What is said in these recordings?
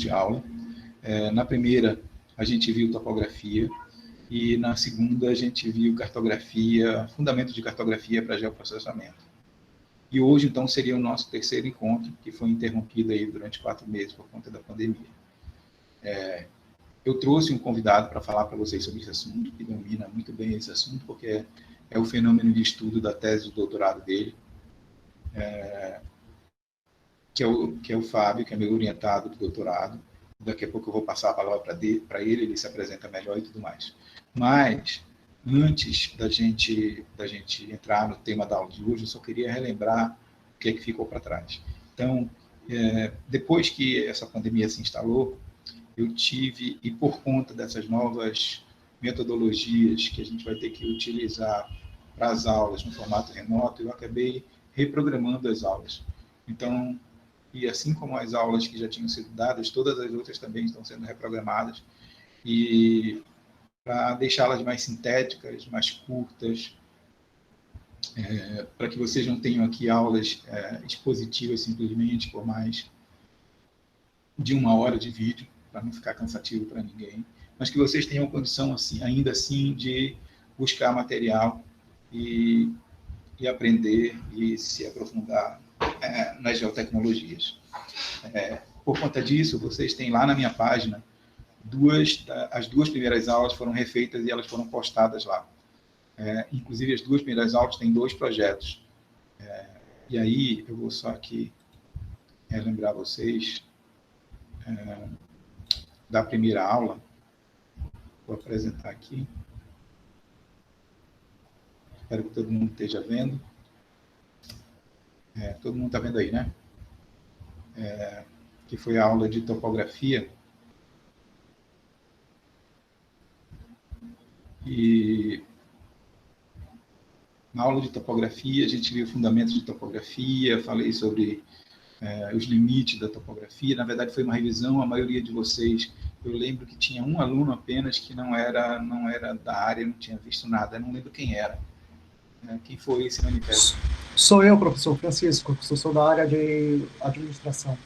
de aula. Na primeira, a gente viu topografia, e na segunda, a gente viu cartografia, fundamento de cartografia para geoprocessamento. E hoje, então, seria o nosso terceiro encontro, que foi interrompido aí durante 4 meses por conta da pandemia. Eu trouxe um convidado para falar para vocês sobre esse assunto, que domina muito bem esse assunto, porque é o fenômeno de estudo da tese de doutorado dele, que é o Fábio, que é meu orientado do doutorado. Daqui a pouco eu vou passar a palavra para ele, ele se apresenta melhor e tudo mais. Mas, antes da gente entrar no tema da aula de hoje, eu só queria relembrar o que é que ficou para trás. Então, depois que essa pandemia se instalou, eu tive, e por conta dessas novas metodologias que a gente vai ter que utilizar para as aulas no formato remoto, eu acabei reprogramando as aulas. Então, e assim como as aulas que já tinham sido dadas, todas as outras também estão sendo reprogramadas, e para deixá-las mais sintéticas, mais curtas, para que vocês não tenham aqui aulas expositivas simplesmente por mais de 1 hora de vídeo, para não ficar cansativo para ninguém, mas que vocês tenham condição, assim, ainda assim, de buscar material e aprender e se aprofundar nas geotecnologias. Por conta disso, vocês têm lá na minha página, as 2 primeiras aulas foram refeitas e elas foram postadas lá. Inclusive, as 2 primeiras aulas têm 2 projetos. E aí, eu vou só aqui lembrar vocês da primeira aula. Vou apresentar aqui. Espero que todo mundo esteja vendo. Todo mundo está vendo aí, né? Que foi a aula de topografia. E na aula de topografia, a gente viu fundamentos de topografia, falei sobre os limites da topografia. Na verdade, foi uma revisão. A maioria de vocês, eu lembro que tinha um aluno apenas que não era da área, não tinha visto nada. Eu não lembro quem era. Quem foi esse manifesto? Sou eu, professor Francisco. Sou da área de administração.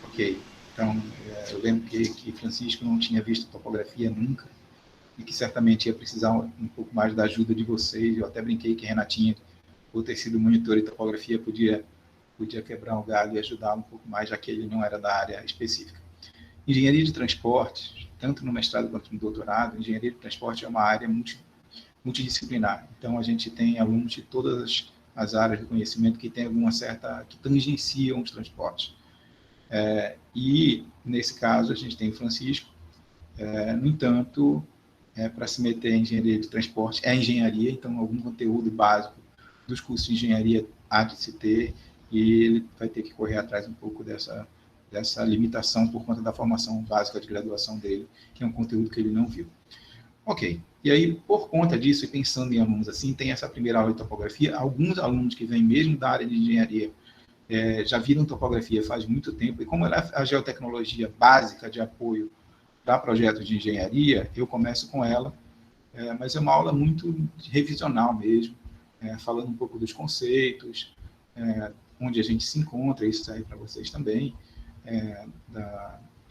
Ok. Então, eu lembro que Francisco não tinha visto topografia nunca, e que certamente ia precisar um pouco mais da ajuda de vocês. Eu até brinquei que Renatinha, por ter sido monitor de topografia, podia quebrar um galho e ajudá-lo um pouco mais, já que ele não era da área específica. Engenharia de transporte, tanto no mestrado quanto no doutorado, engenharia de transporte é uma área multidisciplinar. Então, a gente tem alunos de todas as áreas do conhecimento que tem que tangenciam os transportes. E, nesse caso, a gente tem o Francisco. No entanto, para se meter em engenharia de transporte, engenharia, então algum conteúdo básico dos cursos de engenharia há de se ter, e ele vai ter que correr atrás um pouco dessa limitação por conta da formação básica de graduação dele, que é um conteúdo que ele não viu. Ok, e aí, por conta disso, e pensando em alunos assim, tem essa primeira aula de topografia. Alguns alunos que vêm mesmo da área de engenharia já viram topografia faz muito tempo, e como ela é a geotecnologia básica de apoio para projetos de engenharia, eu começo com ela, mas é uma aula muito revisional mesmo, falando um pouco dos conceitos, onde a gente se encontra, isso serve para vocês também,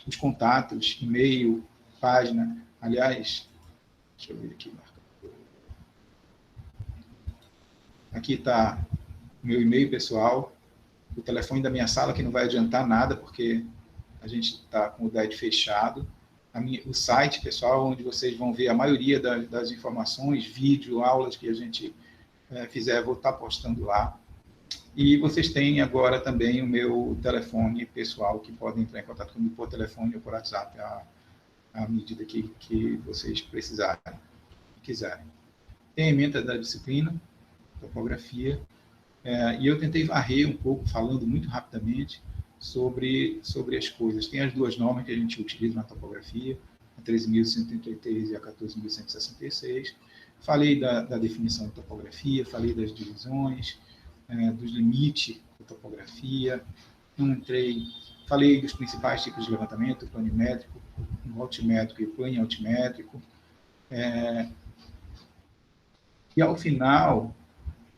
os contatos, e-mail, página. Aliás, deixa eu ver aqui, aqui está meu e-mail pessoal, o telefone da minha sala, que não vai adiantar nada, porque a gente está com o DED fechado, o site, pessoal, onde vocês vão ver a maioria das informações, vídeo, aulas que a gente fizer, vou estar postando lá. E vocês têm agora também o meu telefone pessoal, que podem entrar em contato comigo por telefone ou por WhatsApp, à medida que vocês precisarem, quiserem. Tem a ementa da disciplina, topografia, e eu tentei varrer um pouco, falando muito rapidamente, sobre as coisas. Tem as 2 normas que a gente utiliza na topografia, a 13.133 e a 14.166. Falei da definição de topografia, falei das divisões, dos limites da topografia, falei dos principais tipos de levantamento, o planimétrico, o altimétrico e o planialtimétrico. E, ao final,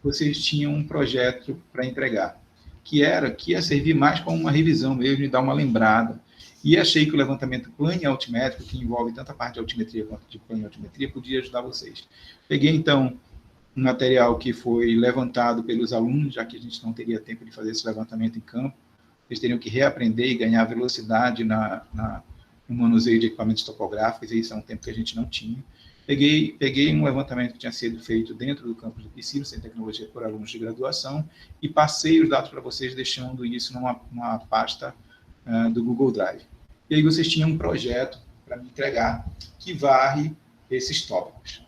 vocês tinham um projeto para entregar, que ia servir mais como uma revisão mesmo, e dar uma lembrada. E achei que o levantamento plano e altimétrico, que envolve tanto a parte de altimetria quanto de plano e altimetria, podia ajudar vocês. Peguei, então, um material que foi levantado pelos alunos, já que a gente não teria tempo de fazer esse levantamento em campo, eles teriam que reaprender e ganhar velocidade no manuseio de equipamentos topográficos, e isso é um tempo que a gente não tinha. Peguei um levantamento que tinha sido feito dentro do campus do PSIL, Centro de Tecnologia por alunos de graduação, e passei os dados para vocês, deixando isso numa pasta do Google Drive. E aí vocês tinham um projeto para me entregar que varre esses tópicos.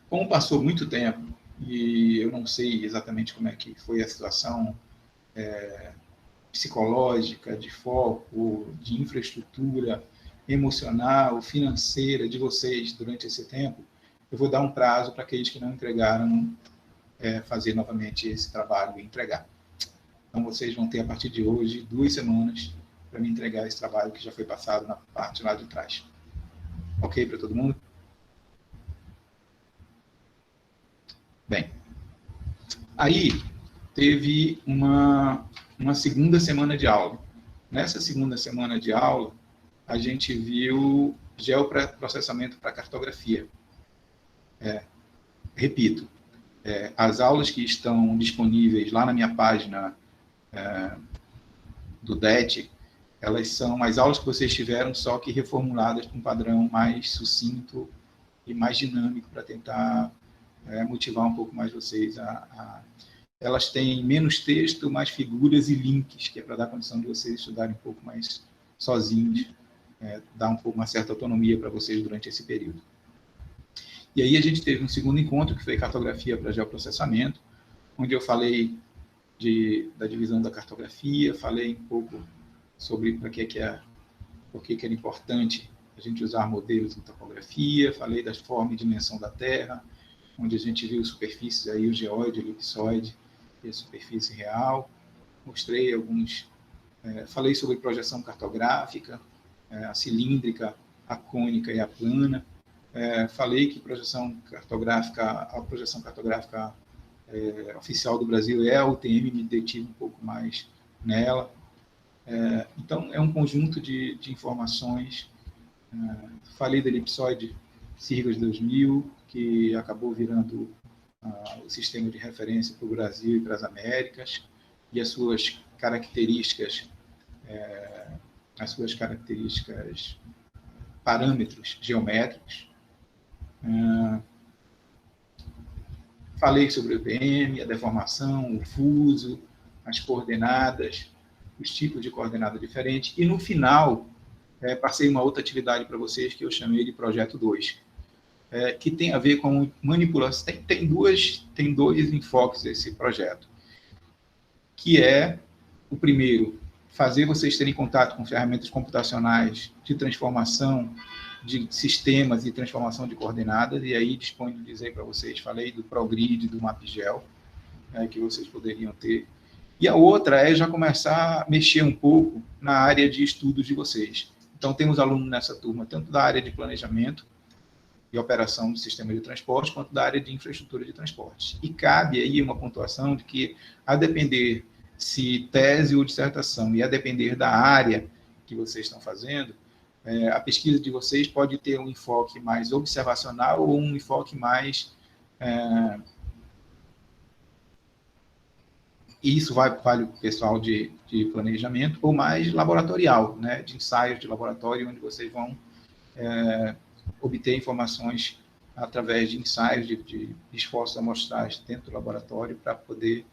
Como passou muito tempo, e eu não sei exatamente como é que foi a situação psicológica, de foco, de infraestrutura emocional, financeira de vocês durante esse tempo, eu vou dar um prazo para aqueles que não entregaram fazer novamente esse trabalho e entregar. Então, vocês vão ter, a partir de hoje, 2 semanas para me entregar esse trabalho que já foi passado na parte lá de trás. Ok para todo mundo? Bem, aí teve uma segunda semana de aula. Nessa segunda semana de aula, a gente viu geoprocessamento para cartografia. Repito, as aulas que estão disponíveis lá na minha página do DET, elas são as aulas que vocês tiveram, só que reformuladas para um padrão mais sucinto e mais dinâmico, para tentar motivar um pouco mais vocês elas têm menos texto, mais figuras e links, que é para dar condição de vocês estudarem um pouco mais sozinhos, dar uma certa autonomia para vocês durante esse período. E aí a gente teve um segundo encontro, que foi cartografia para geoprocessamento, onde eu falei da divisão da cartografia, falei um pouco sobre por que era importante a gente usar modelos em topografia, falei das formas e dimensão da Terra, onde a gente viu superfícies, aí, o geóide, o elipsoide e a superfície real. Mostrei falei sobre projeção cartográfica, a cilíndrica, a cônica e a plana. Falei que a projeção cartográfica oficial do Brasil é a UTM, me detive um pouco mais nela. Então, é um conjunto de informações. Falei da elipsoide Sirgas 2000, que acabou virando o sistema de referência para o Brasil e para as Américas, e as suas características, parâmetros geométricos. Falei sobre o EPM, a deformação, o fuso, as coordenadas, os tipos de coordenada diferentes, e no final passei uma outra atividade para vocês que eu chamei de Projeto 2, que tem a ver com manipulação. Tem dois enfoques desse projeto, que é, o primeiro, fazer vocês terem contato com ferramentas computacionais de transformação de sistemas e transformação de coordenadas, e aí disponho de dizer para vocês, falei do ProGrid, do MapGel, que vocês poderiam ter. E a outra é já começar a mexer um pouco na área de estudos de vocês. Então, temos alunos nessa turma, tanto da área de planejamento e operação de sistema de transporte, quanto da área de infraestrutura de transporte. E cabe aí uma pontuação de que, a depender se tese ou dissertação, e a depender da área que vocês estão fazendo, a pesquisa de vocês pode ter um enfoque mais observacional ou um enfoque mais... isso vale para o pessoal de planejamento, ou mais laboratorial, né, de ensaios de laboratório, onde vocês vão obter informações através de ensaios, de esforços amostrais dentro do laboratório, para poder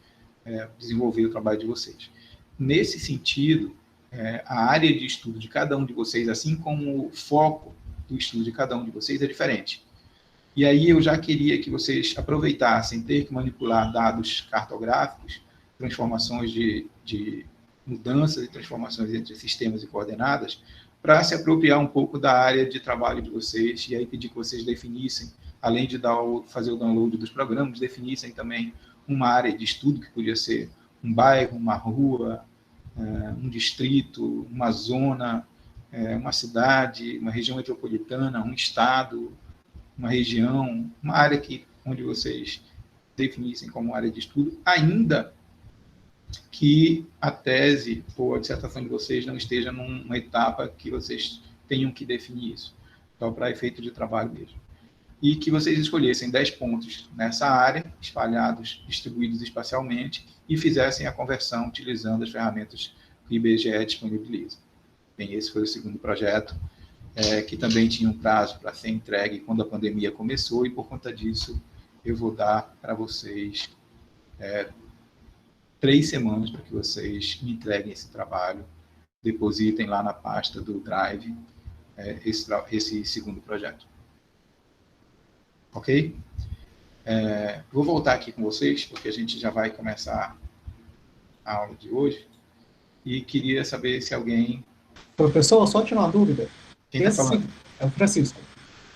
desenvolver o trabalho de vocês. Nesse sentido, a área de estudo de cada um de vocês, assim como o foco do estudo de cada um de vocês, é diferente. E aí eu já queria que vocês aproveitassem ter que manipular dados cartográficos, transformações de mudanças e transformações entre sistemas e coordenadas, para se apropriar um pouco da área de trabalho de vocês, e aí pedir que vocês definissem, além de fazer o download dos programas, definissem também uma área de estudo, que podia ser um bairro, uma rua, um distrito, uma zona, uma cidade, uma região metropolitana, um estado, uma região, uma área onde vocês definissem como área de estudo, ainda que a tese ou a dissertação de vocês não esteja numa etapa que vocês tenham que definir isso, só para efeito de trabalho mesmo. E que vocês escolhessem 10 pontos nessa área, espalhados, distribuídos espacialmente, e fizessem a conversão utilizando as ferramentas que o IBGE disponibiliza. Bem, esse foi o segundo projeto, que também tinha um prazo para ser entregue quando a pandemia começou, e por conta disso eu vou dar para vocês 3 semanas para que vocês me entreguem esse trabalho, depositem lá na pasta do Drive esse segundo projeto. Ok? Vou voltar aqui com vocês, porque a gente já vai começar a aula de hoje, e queria saber se alguém... Professor, só tirar uma dúvida. Quem está falando? É o Francisco.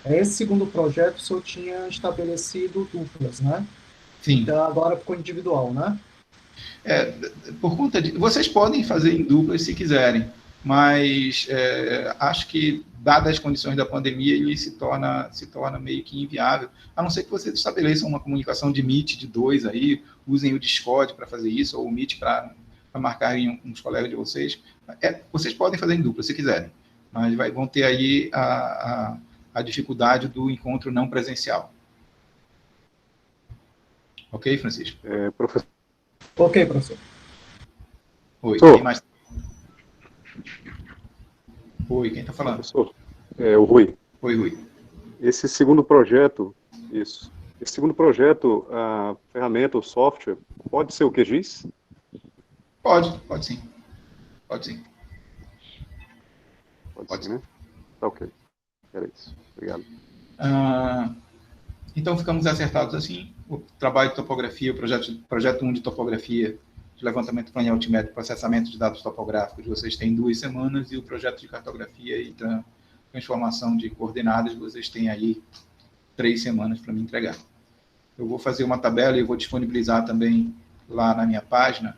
Esse segundo projeto, o senhor tinha estabelecido duplas, né? Sim. Então, agora ficou individual, né? Por conta de... Vocês podem fazer em duplas se quiserem, mas acho que, dadas as condições da pandemia, ele se torna meio que inviável, a não ser que vocês estabeleçam uma comunicação de Meet de 2 aí, usem o Discord para fazer isso, ou o Meet para marcarem uns colegas de vocês. Vocês podem fazer em dupla, se quiserem, mas vão ter aí a dificuldade do encontro não presencial. Ok, Francisco? Professor. Ok, professor. Oi, quem mais? Oi, quem está falando? Professor, o Rui. Oi, Rui. Esse segundo projeto, a ferramenta, o software, pode ser o QGIS? Pode sim. Pode sim. Pode ser, né? Tá ok. Era isso. Obrigado. Então, ficamos acertados assim. O trabalho de topografia, o projeto 1 de topografia, de levantamento plano altimétrico e processamento de dados topográficos, vocês têm 2 semanas, e o projeto de cartografia e transformação de coordenadas, vocês têm aí 3 semanas para me entregar. Eu vou fazer uma tabela e eu vou disponibilizar também lá na minha página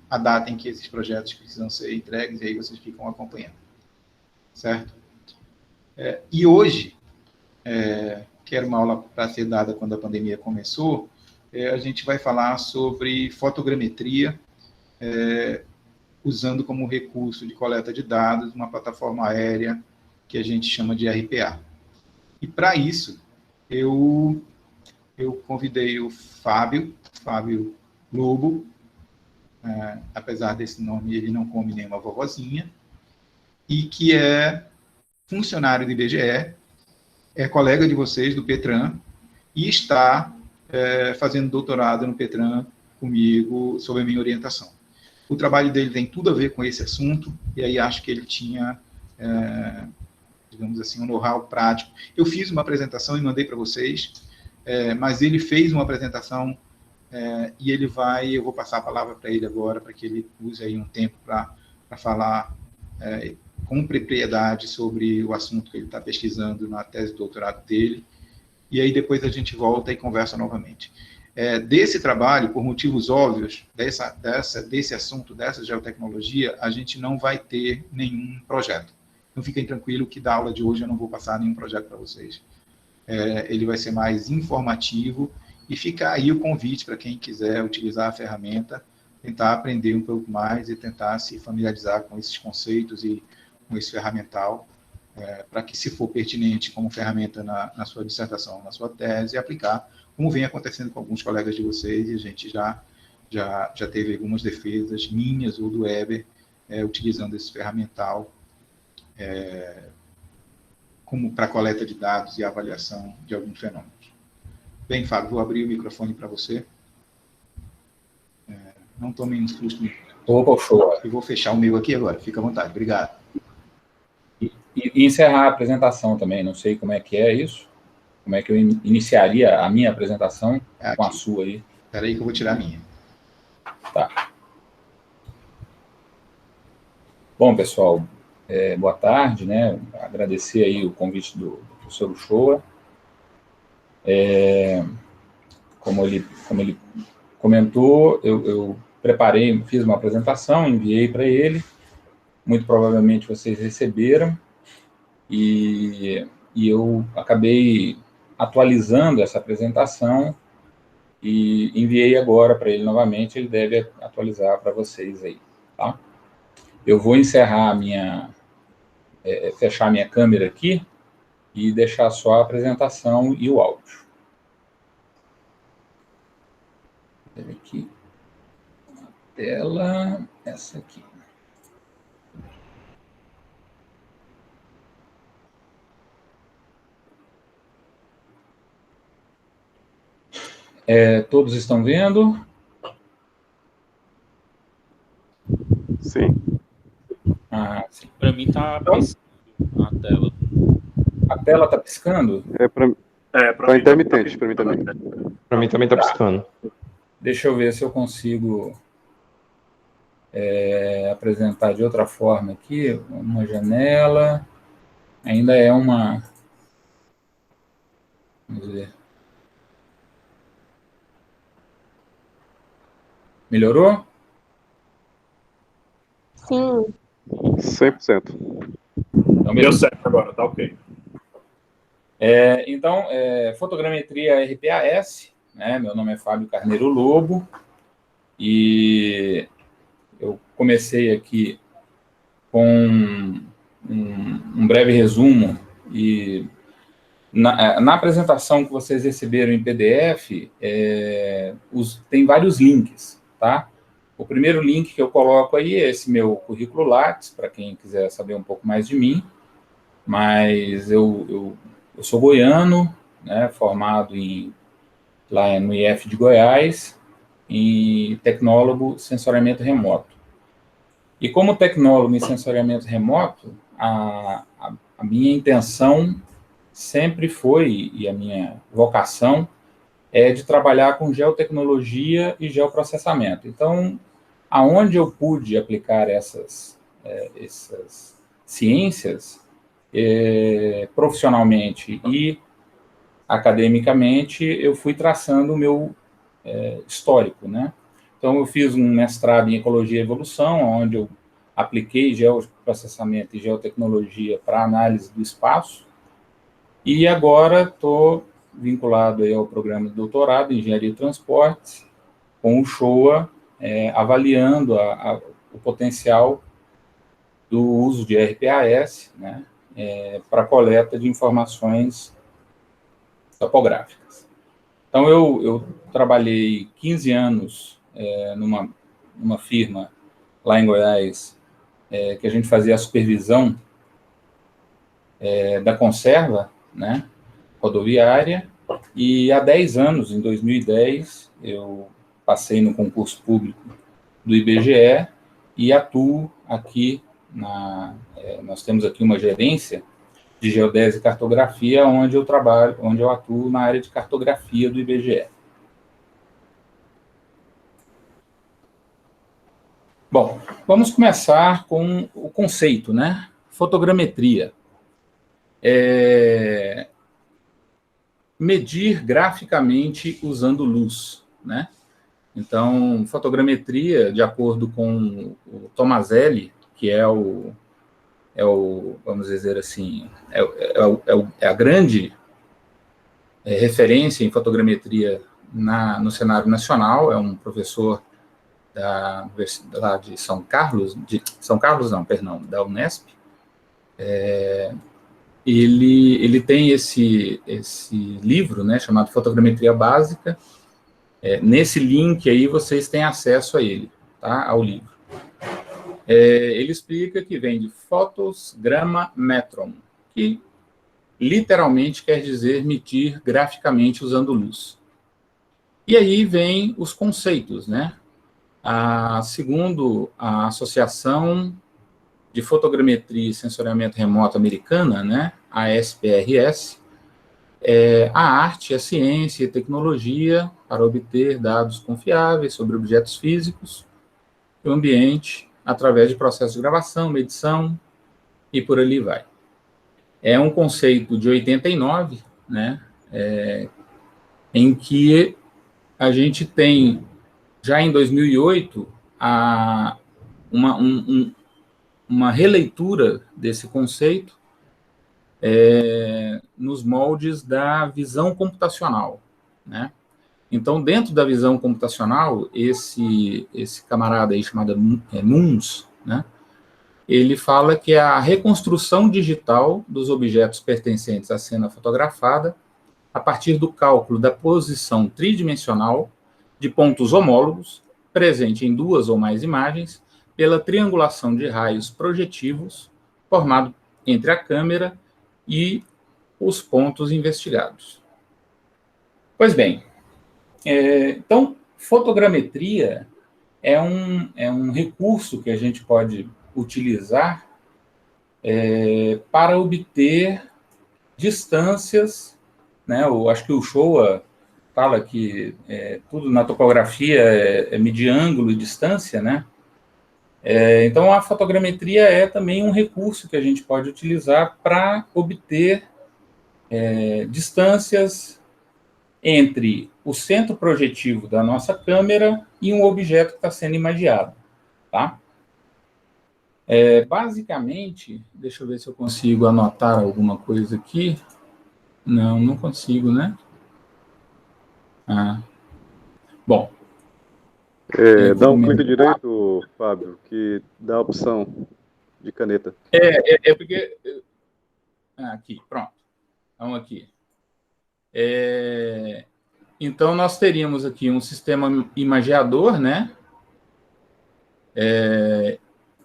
a data em que esses projetos precisam ser entregues, e aí vocês ficam acompanhando. Certo? E hoje, que era uma aula para ser dada quando a pandemia começou, a gente vai falar sobre fotogrametria, usando como recurso de coleta de dados uma plataforma aérea que a gente chama de RPA. E para isso, eu convidei o Fábio Lobo, apesar desse nome, ele não come nenhuma vovozinha, e que é funcionário do IBGE, é colega de vocês do PETRAN, e está fazendo doutorado no PETRAN comigo, sob a minha orientação. O trabalho dele tem tudo a ver com esse assunto, e aí acho que ele tinha, digamos assim, um know-how prático. Eu fiz uma apresentação e mandei para vocês, mas ele fez uma apresentação, e eu vou passar a palavra para ele agora, para que ele use aí um tempo para falar com propriedade sobre o assunto que ele está pesquisando na tese de doutorado dele, e aí depois a gente volta e conversa novamente. Desse trabalho, por motivos óbvios, desse assunto, dessa geotecnologia, a gente não vai ter nenhum projeto. Então, fiquem tranquilos que da aula de hoje eu não vou passar nenhum projeto para vocês. Ele vai ser mais informativo, e fica aí o convite para quem quiser utilizar a ferramenta, tentar aprender um pouco mais e tentar se familiarizar com esses conceitos e com esse ferramental, para que, se for pertinente como ferramenta na sua dissertação, na sua tese, aplicar, como vem acontecendo com alguns colegas de vocês, e a gente já teve algumas defesas minhas ou do Weber, utilizando esse ferramental como para coleta de dados e avaliação de alguns fenômenos. Bem, Fábio, vou abrir o microfone para você. Não tomem um susto. Opa, show. Eu vou fechar o meu aqui agora, fica à vontade, obrigado. E encerrar a apresentação também, não sei como é que é isso, como é que eu iniciaria a minha apresentação com a sua aí. Espera aí que eu vou tirar a minha. Tá. Bom, pessoal, boa tarde, né? Agradecer aí o convite do professor Uchoa. Como ele comentou, eu preparei, fiz uma apresentação, enviei para ele, muito provavelmente vocês receberam, e eu acabei atualizando essa apresentação e enviei agora para ele novamente, ele deve atualizar para vocês aí, tá? Eu vou encerrar fechar minha câmera aqui e deixar só a apresentação e o áudio. Aqui, tela, essa aqui. Todos estão vendo? Sim. Sim. Para mim tá piscando a tela. A tela está piscando? Tá intermitente, para mim também. Para mim também tá piscando. Deixa eu ver se eu consigo apresentar de outra forma aqui. Uma janela. Ainda é uma... Vamos ver. Melhorou? Sim. 100%. Então, Deu certo agora, tá ok. Então, fotogrametria RPAS, né? Meu nome é Fábio Carneiro Lobo e eu comecei aqui com um breve resumo e na apresentação que vocês receberam em PDF tem vários links, tá? O primeiro link que eu coloco aí é esse meu currículo Lattes, para quem quiser saber um pouco mais de mim, mas eu sou goiano, né, formado lá no IF de Goiás, em tecnólogo sensoriamento remoto. E como tecnólogo em sensoriamento remoto, a minha intenção sempre foi, e a minha vocação, é de trabalhar com geotecnologia e geoprocessamento. Então, aonde eu pude aplicar essas ciências, profissionalmente e academicamente, eu fui traçando o meu histórico, né? Então, eu fiz um mestrado em Ecologia e Evolução, onde eu apliquei geoprocessamento e geotecnologia para análise do espaço, e agora estou vinculado aí ao programa de doutorado em Engenharia de Transportes, com o SHOA, avaliando o potencial do uso de RPAS, né, para coleta de informações topográficas. Então, eu trabalhei 15 anos numa firma lá em Goiás, que a gente fazia a supervisão da conserva, né, rodoviária, e há 10 anos, em 2010, eu passei no concurso público do IBGE e atuo aqui nós temos aqui uma gerência de geodésia e cartografia, onde eu atuo na área de cartografia do IBGE. Bom, vamos começar com o conceito, né? Fotogrametria. Medir graficamente usando luz, né? Então, fotogrametria, de acordo com o Tomazelli, que é vamos dizer assim, é a grande referência em fotogrametria no cenário nacional, é um professor lá de São Carlos, da Unesp. Ele tem esse livro, né, chamado Fotogrametria Básica. Nesse link aí vocês têm acesso a ele, tá, ao livro. Ele explica que vem de Photos Gramma Metron, que literalmente quer dizer medir graficamente usando luz. E aí vem os conceitos, né? Segundo a Associação de Fotogrametria e Sensoriamento Remoto Americana, né, a ASPRS, a arte, a ciência e a tecnologia para obter dados confiáveis sobre objetos físicos e o ambiente através de processos de gravação, medição e por ali vai. É um conceito de 89, né, em que a gente tem, já em 2008, uma releitura desse conceito nos moldes da visão computacional, né? Então, dentro da visão computacional, esse camarada aí chamado NUNS, né, ele fala que é a reconstrução digital dos objetos pertencentes à cena fotografada a partir do cálculo da posição tridimensional de pontos homólogos, presente em duas ou mais imagens, pela triangulação de raios projetivos formado entre a câmera e os pontos investigados. Pois bem, então, fotogrametria é um recurso que a gente pode utilizar para obter distâncias, né? Eu acho que o Showa fala que tudo na topografia é medir ângulo e distância, né? Então, a fotogrametria é também um recurso que a gente pode utilizar para obter distâncias entre o centro projetivo da nossa câmera e um objeto que está sendo imagiado, tá? Basicamente, deixa eu ver se eu consigo anotar alguma coisa aqui. Não consigo, né? Bom. Dá um clique direito, Fábio, que dá a opção de caneta. Porque... aqui, pronto. Então, aqui. Então, nós teríamos aqui um sistema imageador, né?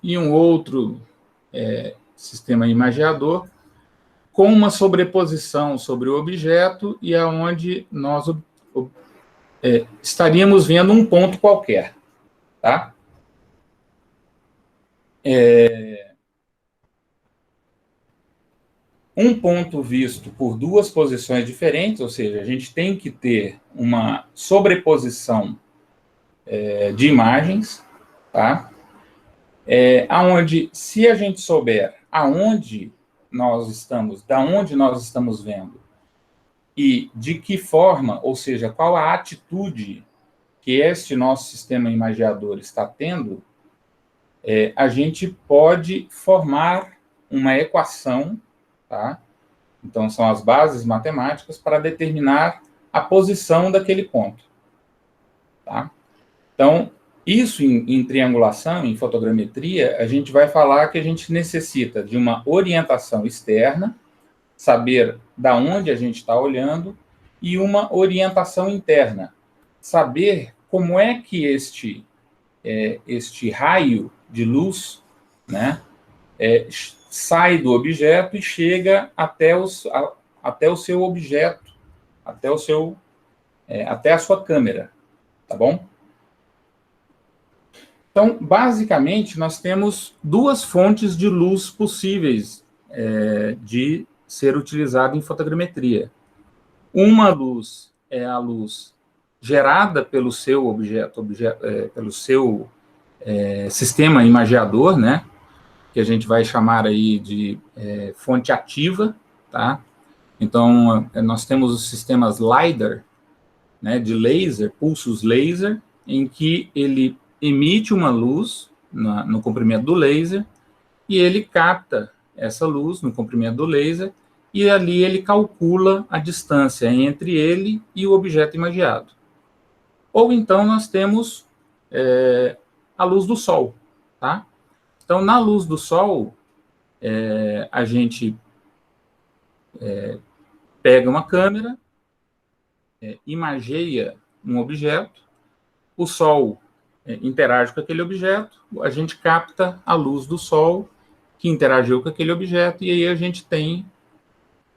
E um outro sistema imageador com uma sobreposição sobre o objeto e aonde nós estaríamos vendo um ponto qualquer, tá? Um ponto visto por duas posições diferentes, ou seja, a gente tem que ter uma sobreposição de imagens, tá? Aonde, se a gente souber aonde nós estamos, da onde nós estamos vendo e de que forma, ou seja, qual a atitude que este nosso sistema imageador está tendo, a gente pode formar uma equação, tá? Então, são as bases matemáticas para determinar a posição daquele ponto, tá? Então, isso em triangulação, em fotogrametria, a gente vai falar que a gente necessita de uma orientação externa, saber da onde a gente está olhando, e uma orientação interna, saber como é que este raio de luz, né, sai do objeto e chega até o seu objeto, até a sua câmera, tá bom? Então, basicamente, nós temos duas fontes de luz possíveis de ser utilizada em fotogrametria. Uma luz é a luz gerada pelo seu pelo seu sistema imageador, né? Que a gente vai chamar aí de fonte ativa, tá? Então, nós temos os sistemas LiDAR, né, de laser, pulsos laser, em que ele emite uma luz no comprimento do laser e ele capta essa luz no comprimento do laser e ali ele calcula a distância entre ele e o objeto imagiado. Ou então nós temos a luz do Sol, tá? Então, na luz do Sol, a gente pega uma câmera, imageia um objeto, o Sol interage com aquele objeto, a gente capta a luz do Sol que interagiu com aquele objeto, e aí a gente tem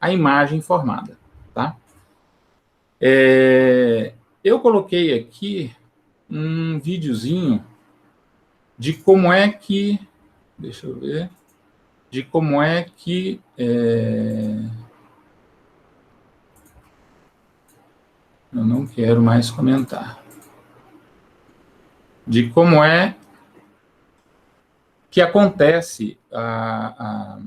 a imagem formada, tá? Eu coloquei aqui um videozinho de como é que... Deixa eu ver... De como é que... Eu não quero mais comentar. De como é que acontece na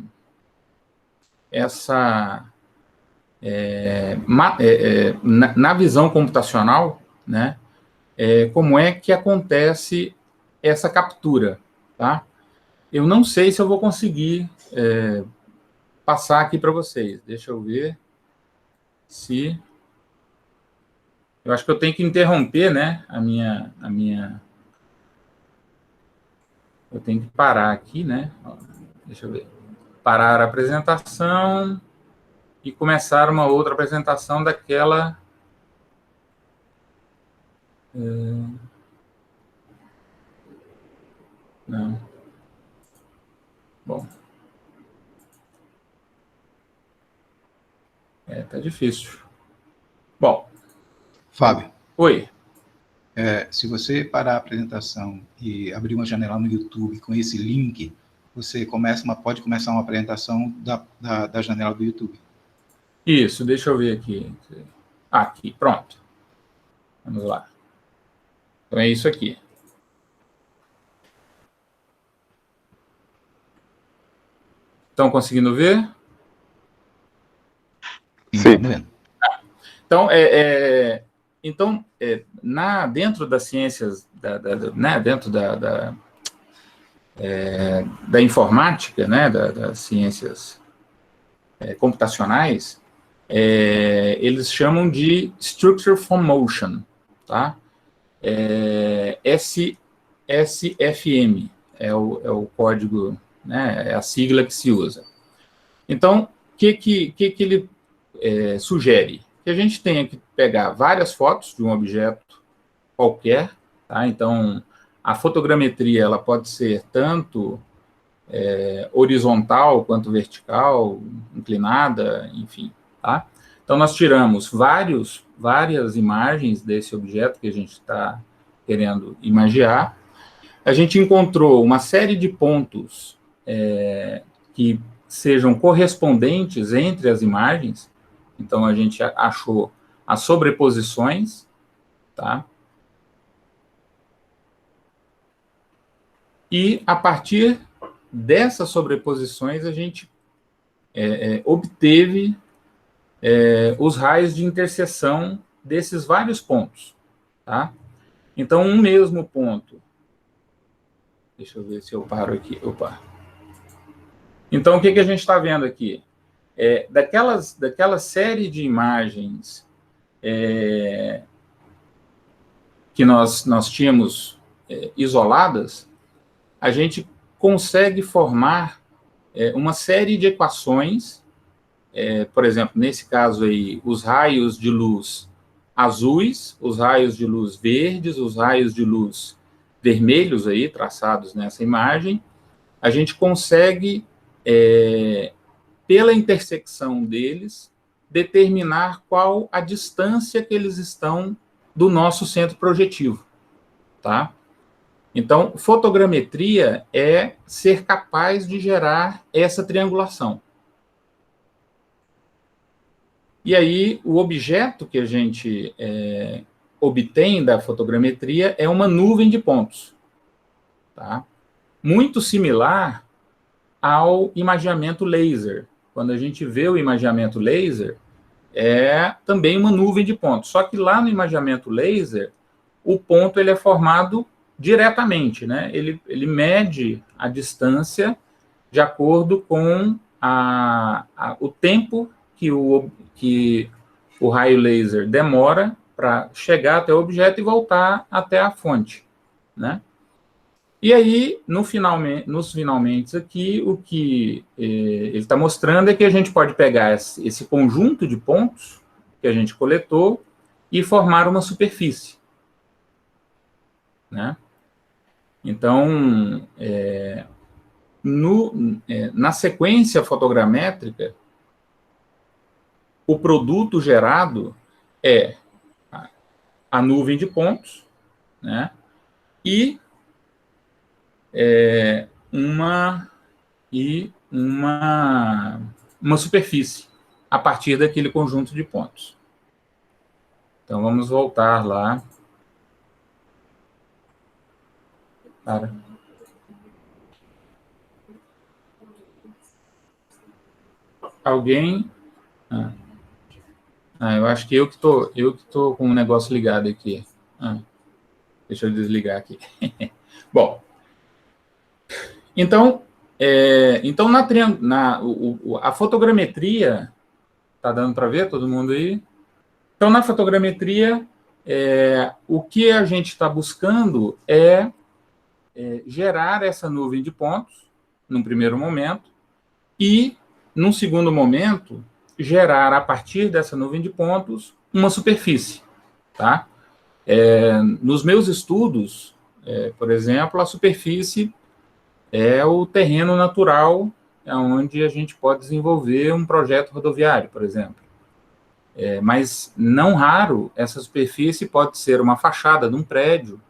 visão computacional, né? Como é que acontece essa captura, tá? Eu não sei se eu vou conseguir passar aqui para vocês. Deixa eu ver se... Eu acho que eu tenho que interromper, né, eu tenho que parar aqui, né? Deixa eu ver. Parar a apresentação e começar uma outra apresentação daquela... Não. Bom. Tá difícil. Bom. Fábio. Oi. Se você parar a apresentação e abrir uma janela no YouTube com esse link, você pode começar uma apresentação da janela do YouTube. Isso, deixa eu ver aqui. Aqui, pronto. Vamos lá. Então é isso aqui. Estão conseguindo ver? Sim. Então, dentro das ciências, dentro da informática, né, das ciências computacionais, eles chamam de Structure from Motion, tá? SFM é o código, né, é a sigla que se usa. Então, o que ele sugere? Que a gente tenha que pegar várias fotos de um objeto qualquer, tá? Então, a fotogrametria ela pode ser tanto horizontal quanto vertical, inclinada, enfim, tá? Então, nós tiramos várias imagens desse objeto que a gente está querendo imaginar. A gente encontrou uma série de pontos que sejam correspondentes entre as imagens. Então, a gente achou as sobreposições, tá? E, a partir dessas sobreposições, a gente obteve os raios de interseção desses vários pontos, tá? Então, um mesmo ponto... Deixa eu ver se eu paro aqui. Opa! Então, o que a gente está vendo aqui? Daquela série de imagens que nós tínhamos isoladas, a gente consegue formar uma série de equações, por exemplo, nesse caso aí, os raios de luz azuis, os raios de luz verdes, os raios de luz vermelhos aí, traçados nessa imagem, a gente consegue, pela intersecção deles, determinar qual a distância que eles estão do nosso centro projetivo, tá? Então, fotogrametria é ser capaz de gerar essa triangulação. E aí, o objeto que a gente obtém da fotogrametria é uma nuvem de pontos, tá? Muito similar ao imageamento laser. Quando a gente vê o imageamento laser, é também uma nuvem de pontos. Só que lá no imageamento laser, o ponto ele é formado diretamente, né? Ele mede a distância de acordo com o tempo que o raio laser demora para chegar até o objeto e voltar até a fonte, né? E aí, nos finalmente aqui, o que ele está mostrando é que a gente pode pegar esse conjunto de pontos que a gente coletou e formar uma superfície, né? Então, na sequência fotogramétrica, o produto gerado é a nuvem de pontos, né? E uma superfície a partir daquele conjunto de pontos. Então, vamos voltar lá. Alguém... eu acho que eu que tô com um negócio ligado aqui. Deixa eu desligar aqui. Bom, então a fotogrametria, tá dando para ver todo mundo aí? Então, na fotogrametria, o que a gente está buscando é gerar essa nuvem de pontos, num primeiro momento, e, num segundo momento, gerar, a partir dessa nuvem de pontos, uma superfície, tá? Nos meus estudos, por exemplo, a superfície é o terreno natural onde a gente pode desenvolver um projeto rodoviário, por exemplo. Mas, não raro, essa superfície pode ser uma fachada de um prédio,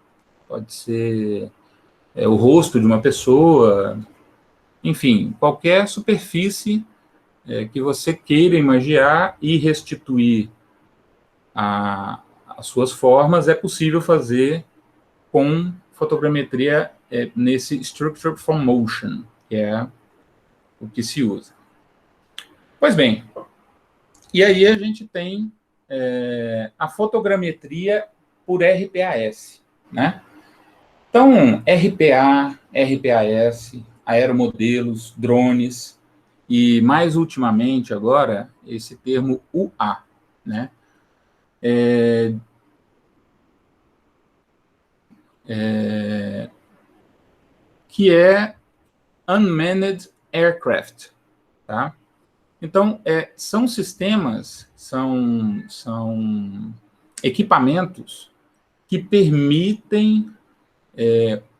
pode ser o rosto de uma pessoa, enfim, qualquer superfície que você queira imaginar e restituir as suas formas, é possível fazer com fotogrametria nesse Structure from Motion, que é o que se usa. Pois bem, e aí a gente tem a fotogrametria por RPAS, né? Então, RPA, RPAS, aeromodelos, drones, e mais ultimamente agora, esse termo UA, né? Que é Unmanned Aircraft, tá? Então, são sistemas, são equipamentos que permitem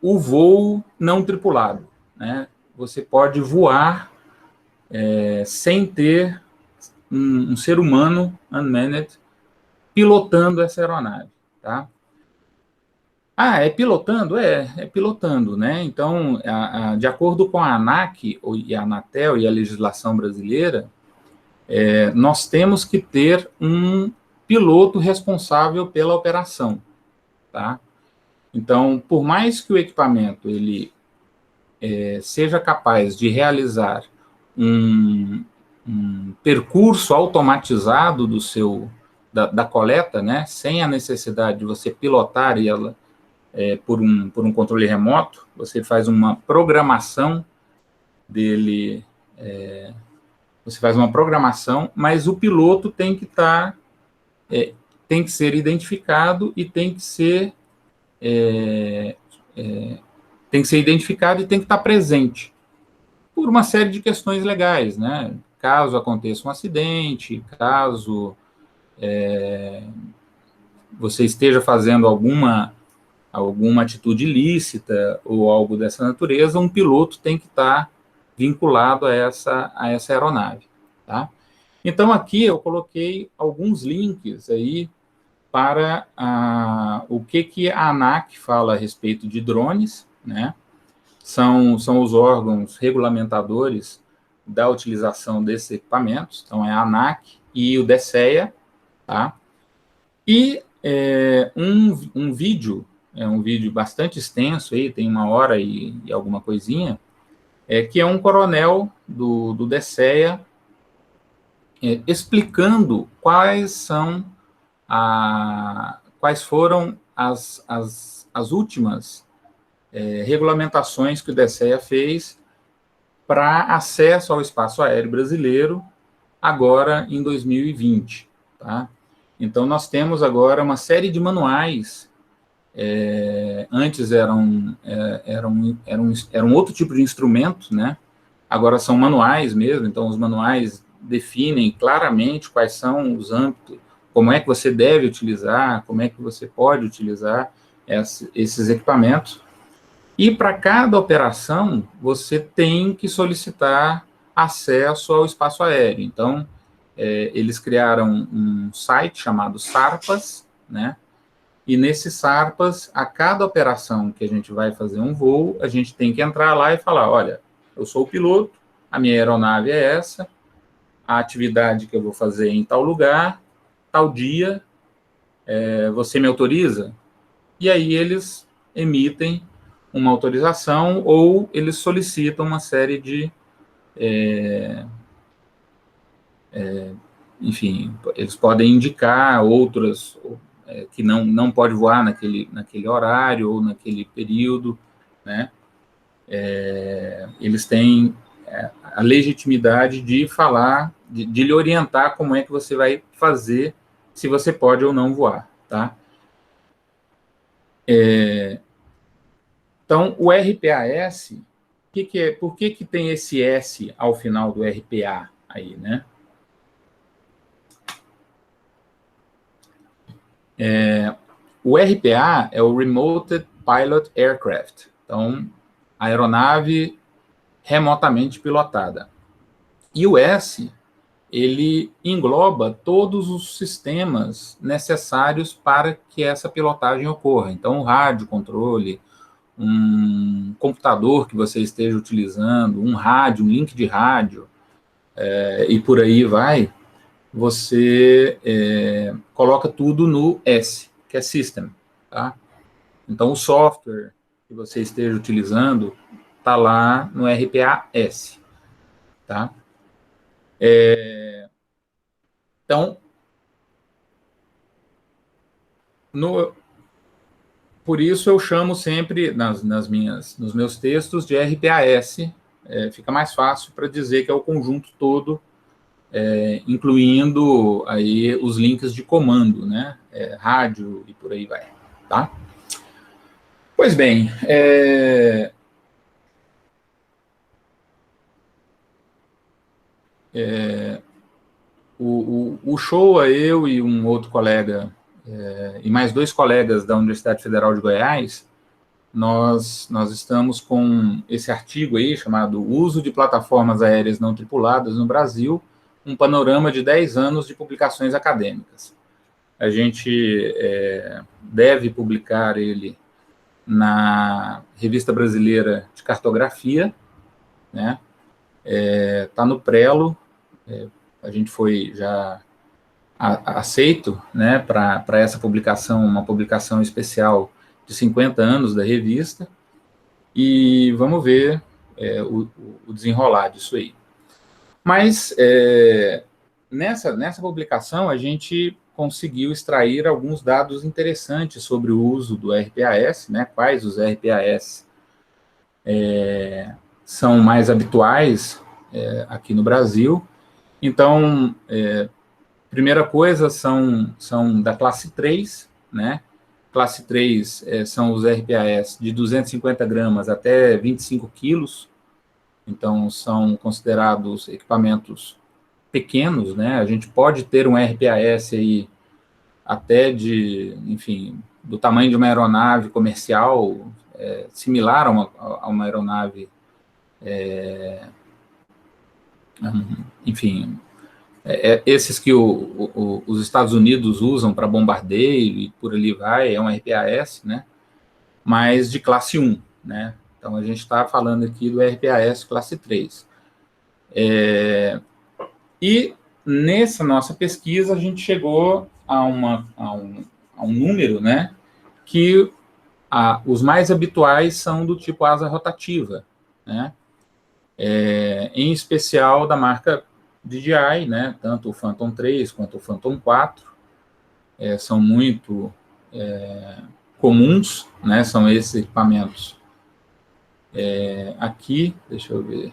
o voo não tripulado, né? Você pode voar sem ter um ser humano unmanned pilotando essa aeronave, tá? É pilotando? É pilotando, né? Então, de acordo com a ANAC e a Anatel e a legislação brasileira, nós temos que ter um piloto responsável pela operação, tá? Então, por mais que o equipamento ele seja capaz de realizar um percurso automatizado da coleta, né, sem a necessidade de você pilotar ela por um controle remoto, você faz uma programação dele, mas o piloto tem que ser identificado e tem que ser identificado e tem que estar presente por uma série de questões legais, né? Caso aconteça um acidente, caso você esteja fazendo alguma atitude ilícita ou algo dessa natureza, um piloto tem que estar vinculado a essa aeronave, tá? Então, aqui eu coloquei alguns links aí para o que a ANAC fala a respeito de drones, né? São os órgãos regulamentadores da utilização desses equipamentos, então é a ANAC e o DSEA, tá? E um vídeo bastante extenso, aí, tem 1 hora e alguma coisinha, que é um coronel do DSEA explicando quais foram as últimas regulamentações que o DSEA fez para acesso ao espaço aéreo brasileiro, agora em 2020, tá? Então, nós temos agora uma série de manuais. Antes eram outro tipo de instrumento, né? Agora são manuais mesmo, então os manuais definem claramente quais são os âmbitos, como é que você deve utilizar, como é que você pode utilizar esses equipamentos. E para cada operação, você tem que solicitar acesso ao espaço aéreo. Então, eles criaram um site chamado SARPAS, né? E nesse SARPAS, a cada operação que a gente vai fazer um voo, a gente tem que entrar lá e falar, olha, eu sou o piloto, a minha aeronave é essa, a atividade que eu vou fazer em tal lugar, tal dia, você me autoriza? E aí eles emitem uma autorização ou eles solicitam uma série de... enfim, eles podem indicar outras... que não pode voar naquele horário ou naquele período, né? Eles têm a legitimidade de falar, de lhe orientar como é que você vai fazer, se você pode ou não voar, tá? Então, o RPAS, por que tem esse S ao final do RPA aí, né? O RPA é o Remote Pilot Aircraft, então, a aeronave remotamente pilotada. E o S, ele engloba todos os sistemas necessários para que essa pilotagem ocorra. Então, o rádio controle, um computador que você esteja utilizando, um rádio, um link de rádio, e por aí vai, você coloca tudo no S, que é System, tá? Então, o software que você esteja utilizando está lá no RPA-S, tá? Então, por isso eu chamo sempre, nos meus textos, de RPAS, fica mais fácil para dizer que é o conjunto todo, incluindo aí os links de comando, né? Rádio e por aí vai, tá? Pois bem, o Shoa, eu e um outro colega, e mais 2 colegas da Universidade Federal de Goiás, nós estamos com esse artigo aí, chamado Uso de Plataformas Aéreas Não Tripuladas no Brasil, um panorama de 10 anos de publicações acadêmicas. A gente deve publicar ele na Revista Brasileira de Cartografia, né? Está no Prelo, a gente foi já aceito, né, para essa publicação, uma publicação especial de 50 anos da revista, e vamos ver o desenrolar disso aí. Mas, nessa publicação, a gente conseguiu extrair alguns dados interessantes sobre o uso do RPAS, né, quais os RPAS são mais habituais aqui no Brasil. Então, primeira coisa, são da classe 3, né? Classe 3 são os RPAS de 250 gramas até 25 quilos, então são considerados equipamentos pequenos, né? A gente pode ter um RPAS aí até enfim, do tamanho de uma aeronave comercial, similar a uma aeronave, enfim, esses que os Estados Unidos usam para bombardeio e por ali vai, é um RPAS, né? Mas de classe 1, né? Então, a gente está falando aqui do RPAS classe 3. E nessa nossa pesquisa, a gente chegou a um número, né? Que os mais habituais são do tipo asa rotativa, né? Em especial da marca DJI, né? Tanto o Phantom 3 quanto o Phantom 4 são muito comuns, né? São esses equipamentos. Aqui, deixa eu ver,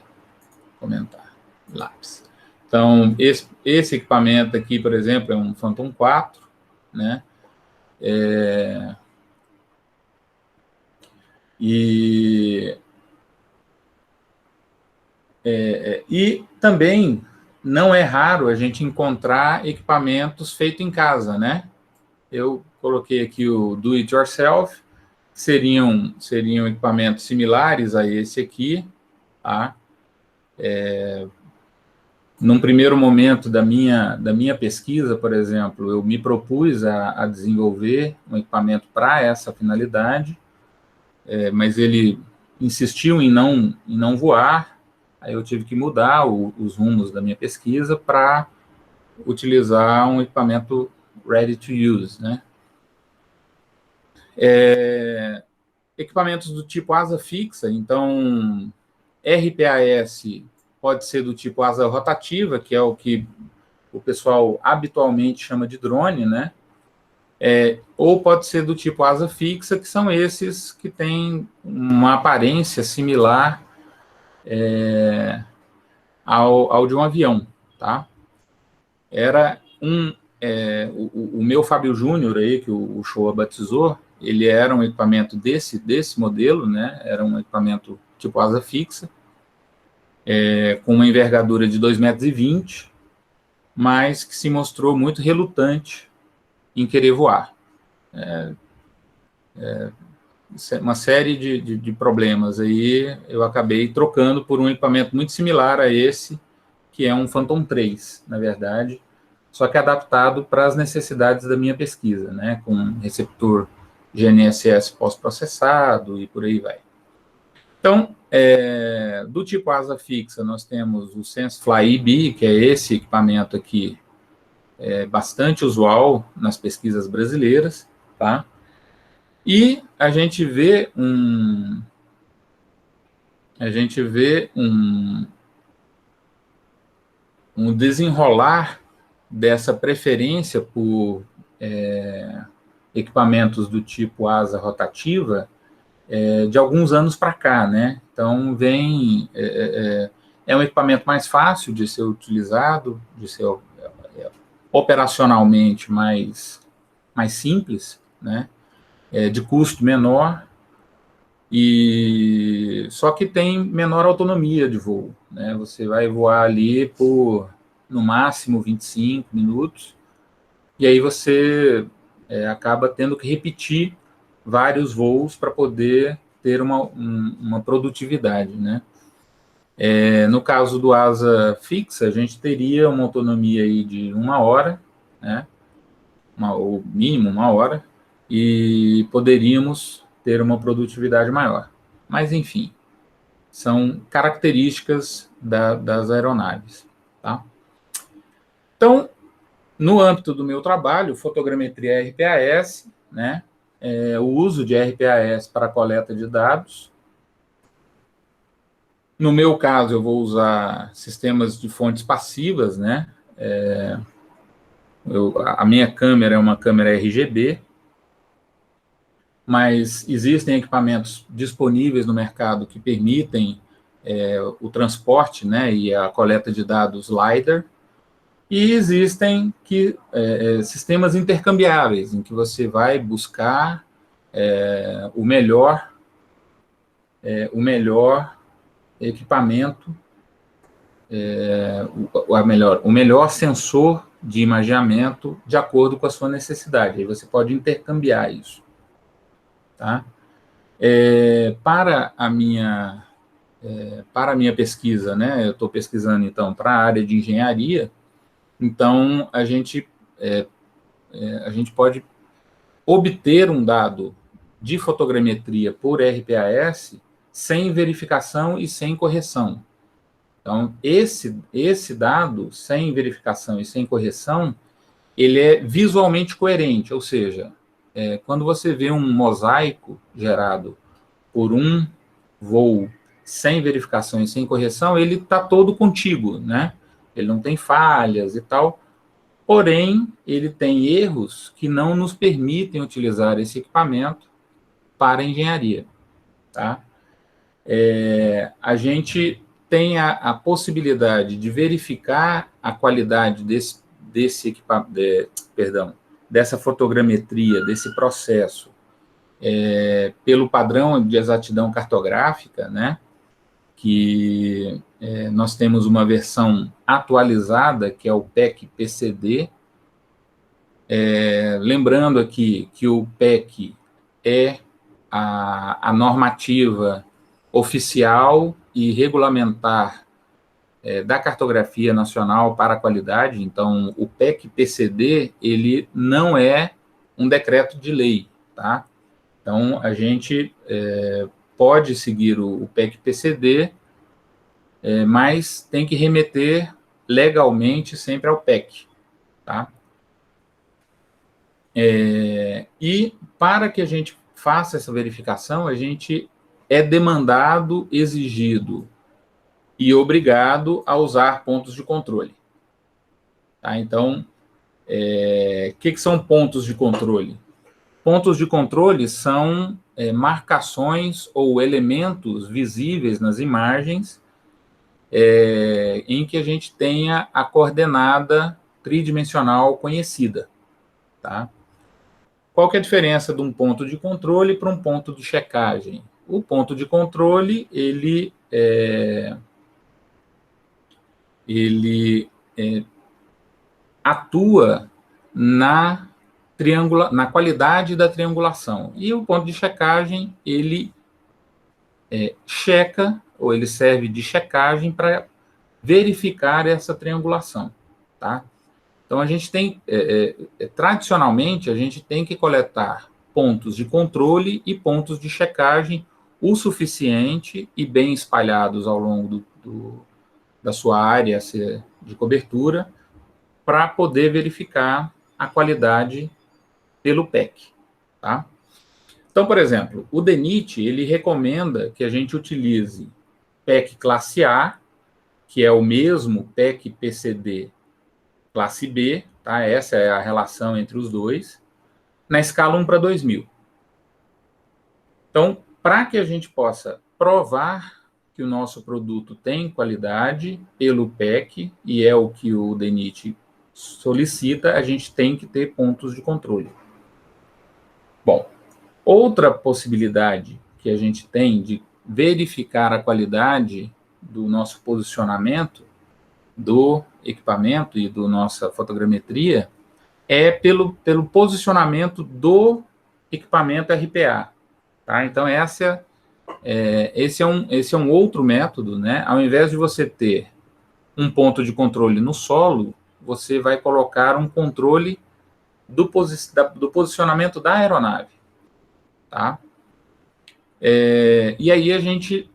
comentar, lápis. Então, esse equipamento aqui, por exemplo, é um Phantom 4, né? E também não é raro a gente encontrar equipamentos feitos em casa, né? Eu coloquei aqui o Do It Yourself, seriam equipamentos similares a esse aqui, tá? Num primeiro momento da minha pesquisa, por exemplo, eu me propus a desenvolver um equipamento para essa finalidade, mas ele insistiu em não voar. Aí eu tive que mudar os rumos da minha pesquisa para utilizar um equipamento ready to use, né? Equipamentos do tipo asa fixa, então RPAS pode ser do tipo asa rotativa, que é o que o pessoal habitualmente chama de drone, né? Ou pode ser do tipo asa fixa, que são esses que têm uma aparência similar ao de um avião, tá? Era o meu Fábio Júnior aí, que o Shoa batizou, ele era um equipamento desse modelo, né? Era um equipamento tipo asa fixa, com uma envergadura de 2,20 metros, mas que se mostrou muito relutante em querer voar. Uma série de problemas aí, eu acabei trocando por um equipamento muito similar a esse, que é um Phantom 3, na verdade, só que adaptado para as necessidades da minha pesquisa, né, com receptor GNSS pós-processado e por aí vai. Então, do tipo asa fixa, nós temos o SenseFly EB, que é esse equipamento aqui, bastante usual nas pesquisas brasileiras, tá? E a gente vê um desenrolar dessa preferência por equipamentos do tipo asa rotativa de alguns anos para cá, né? Então, é um equipamento mais fácil de ser utilizado, de ser operacionalmente mais simples, né? De custo menor, e só que tem menor autonomia de voo, né? Você vai voar ali por, no máximo, 25 minutos, e aí você acaba tendo que repetir vários voos para poder ter uma produtividade, né? No caso do asa fixa, a gente teria uma autonomia aí de 1 hora, né? Ou mínimo 1 hora, e poderíamos ter uma produtividade maior. Mas, enfim, são características das aeronaves, tá? Então, no âmbito do meu trabalho, fotogrametria RPAS, né? O uso de RPAS para coleta de dados. No meu caso, eu vou usar sistemas de fontes passivas, né? A minha câmera é uma câmera RGB, mas existem equipamentos disponíveis no mercado que permitem o transporte, né, e a coleta de dados LiDAR, e existem sistemas intercambiáveis, em que você vai buscar o melhor equipamento, o melhor sensor de imageamento de acordo com a sua necessidade. Aí você pode intercambiar isso. Tá? Para a minha pesquisa, né, eu estou pesquisando, então, para a área de engenharia, então a gente pode obter um dado de fotogrametria por RPAS sem verificação e sem correção. Então, esse dado, sem verificação e sem correção, ele é visualmente coerente, ou seja, quando você vê um mosaico gerado por um voo sem verificação e sem correção, ele está todo contíguo, né? Ele não tem falhas e tal, porém, ele tem erros que não nos permitem utilizar esse equipamento para engenharia, tá? A gente tem a possibilidade de verificar a qualidade desse equipamento, dessa fotogrametria, desse processo, pelo padrão de exatidão cartográfica, né, que nós temos uma versão atualizada, que é o PEC-PCD. Lembrando aqui que o PEC é a normativa oficial e regulamentar da cartografia nacional para a qualidade. Então, o PEC-PCD, ele não é um decreto de lei, tá? Então, a gente pode seguir o PEC-PCD, mas tem que remeter legalmente sempre ao PEC, tá? E para que a gente faça essa verificação, a gente é demandado, exigido e obrigado a usar pontos de controle. Tá? Então, que são pontos de controle? Pontos de controle são marcações ou elementos visíveis nas imagens em que a gente tenha a coordenada tridimensional conhecida. Tá? qual que é a diferença de um ponto de controle para um ponto de checagem? O ponto de controle, ele atua na qualidade da triangulação. E o ponto de checagem, ele checa, ou ele serve de checagem para verificar essa triangulação, tá? Então, a gente tem, tradicionalmente, a gente tem que coletar pontos de controle e pontos de checagem o suficiente e bem espalhados ao longo da sua área de cobertura para poder verificar a qualidade pelo PEC, tá? Então, por exemplo, o DENIT, ele recomenda que a gente utilize PEC classe A, que é o mesmo PEC PCD classe B, tá? Essa é a relação entre os dois, na escala 1:2000. Então, para que a gente possa provar que o nosso produto tem qualidade pelo PEC, e é o que o DENIT solicita, a gente tem que ter pontos de controle. Bom, outra possibilidade que a gente tem de verificar a qualidade do nosso posicionamento do equipamento e da nossa fotogrametria é pelo posicionamento do equipamento RPA. Tá? Então, esse é um outro método, né? Ao invés de você ter um ponto de controle no solo, você vai colocar um controle do posicionamento da aeronave. Tá? E aí a gente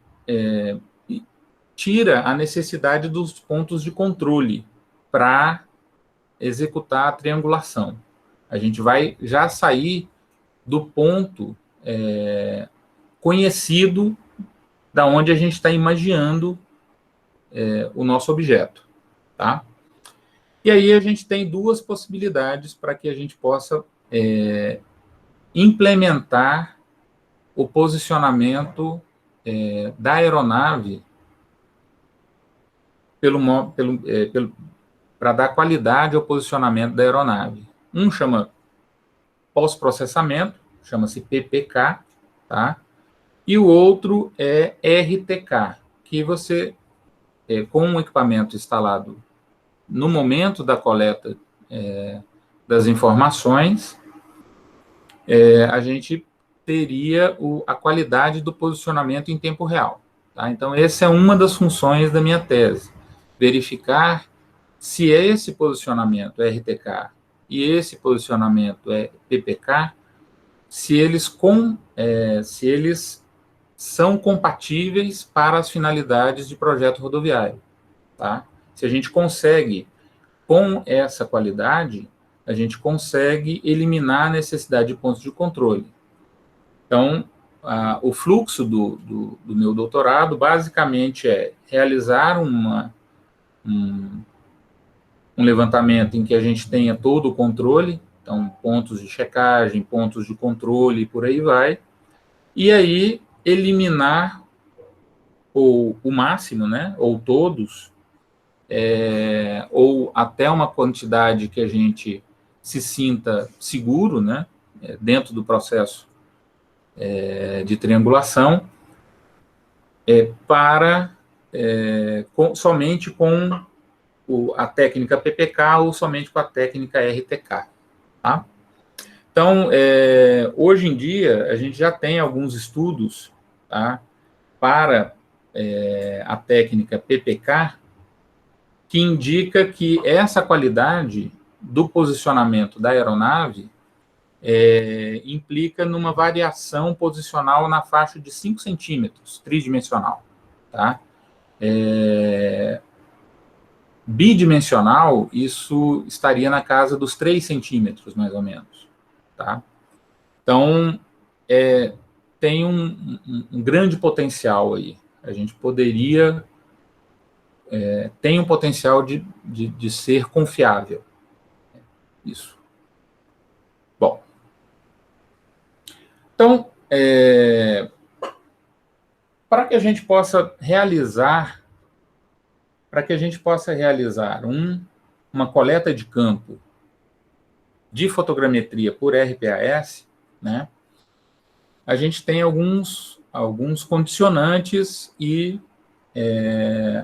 tira a necessidade dos pontos de controle para executar a triangulação. A gente vai já sair do ponto conhecido da onde a gente está imaginando o nosso objeto. Tá? E aí a gente tem duas possibilidades para que a gente possa implementar o posicionamento da aeronave para dar qualidade ao posicionamento da aeronave. Um chama pós-processamento, chama-se PPK, tá? E o outro é RTK, que você, com um equipamento instalado no momento da coleta das informações, a gente teria a qualidade do posicionamento em tempo real. Tá? Então, essa é uma das funções da minha tese. Verificar se esse posicionamento é RTK e esse posicionamento é PPK, se eles são compatíveis para as finalidades de projeto rodoviário. Tá? Se a gente consegue, com essa qualidade, a gente consegue eliminar a necessidade de pontos de controle. Então, o fluxo do meu doutorado, basicamente, é realizar um levantamento em que a gente tenha todo o controle, então, pontos de checagem, pontos de controle, e por aí vai, e aí eliminar o máximo, né, ou todos, ou até uma quantidade que a gente se sinta seguro, né, dentro do processo de triangulação, somente com a técnica PPK ou somente com a técnica RTK. Tá? Então, hoje em dia, a gente já tem alguns estudos, tá, para a técnica PPK, que indica que essa qualidade do posicionamento da aeronave implica numa variação posicional na faixa de 5 centímetros, tridimensional. Tá? Bidimensional, isso estaria na casa dos 3 centímetros, mais ou menos. Tá? Então, tem um grande potencial aí. A gente poderia... tem um potencial de ser confiável. Isso. Bom. Então, para que a gente possa realizar uma coleta de campo de fotogrametria por RPAS, né, a gente tem alguns condicionantes e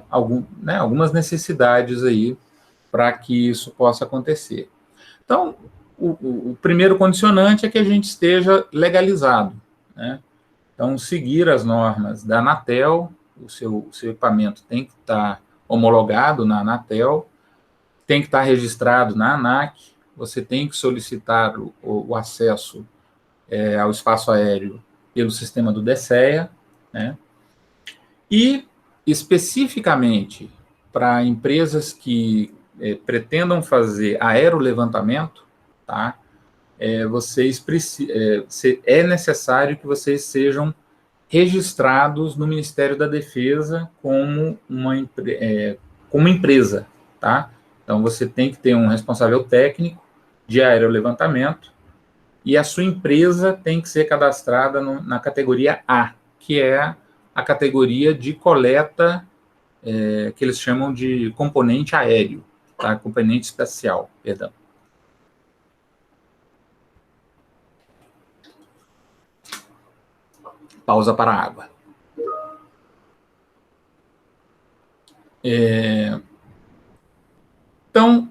algumas necessidades aí para que isso possa acontecer. Então, o primeiro condicionante é que a gente esteja legalizado, né? Então, seguir as normas da Anatel, o seu equipamento tem que estar homologado na Anatel, tem que estar registrado na ANAC, você tem que solicitar o acesso ao espaço aéreo pelo sistema do DSEA, né? E, especificamente, para empresas que pretendam fazer aerolevantamento, tá? É necessário que vocês sejam registrados no Ministério da Defesa como uma empresa, tá? Então, você tem que ter um responsável técnico de aerolevantamento e a sua empresa tem que ser cadastrada na categoria A, que é a categoria de coleta que eles chamam de componente aéreo, tá? Componente especial, perdão. Pausa para a água. Então,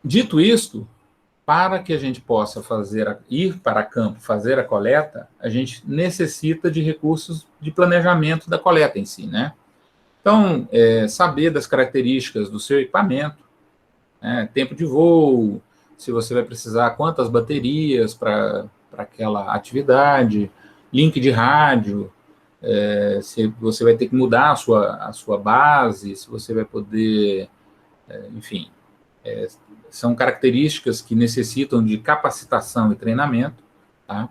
dito isto, para que a gente possa ir para campo, fazer a coleta, a gente necessita de recursos de planejamento da coleta em si, né? Então, saber das características do seu equipamento, né, tempo de voo, se você vai precisar quantas baterias para aquela atividade, link de rádio, se você vai ter que mudar a sua base, se você vai poder, enfim, são características que necessitam de capacitação e treinamento, tá?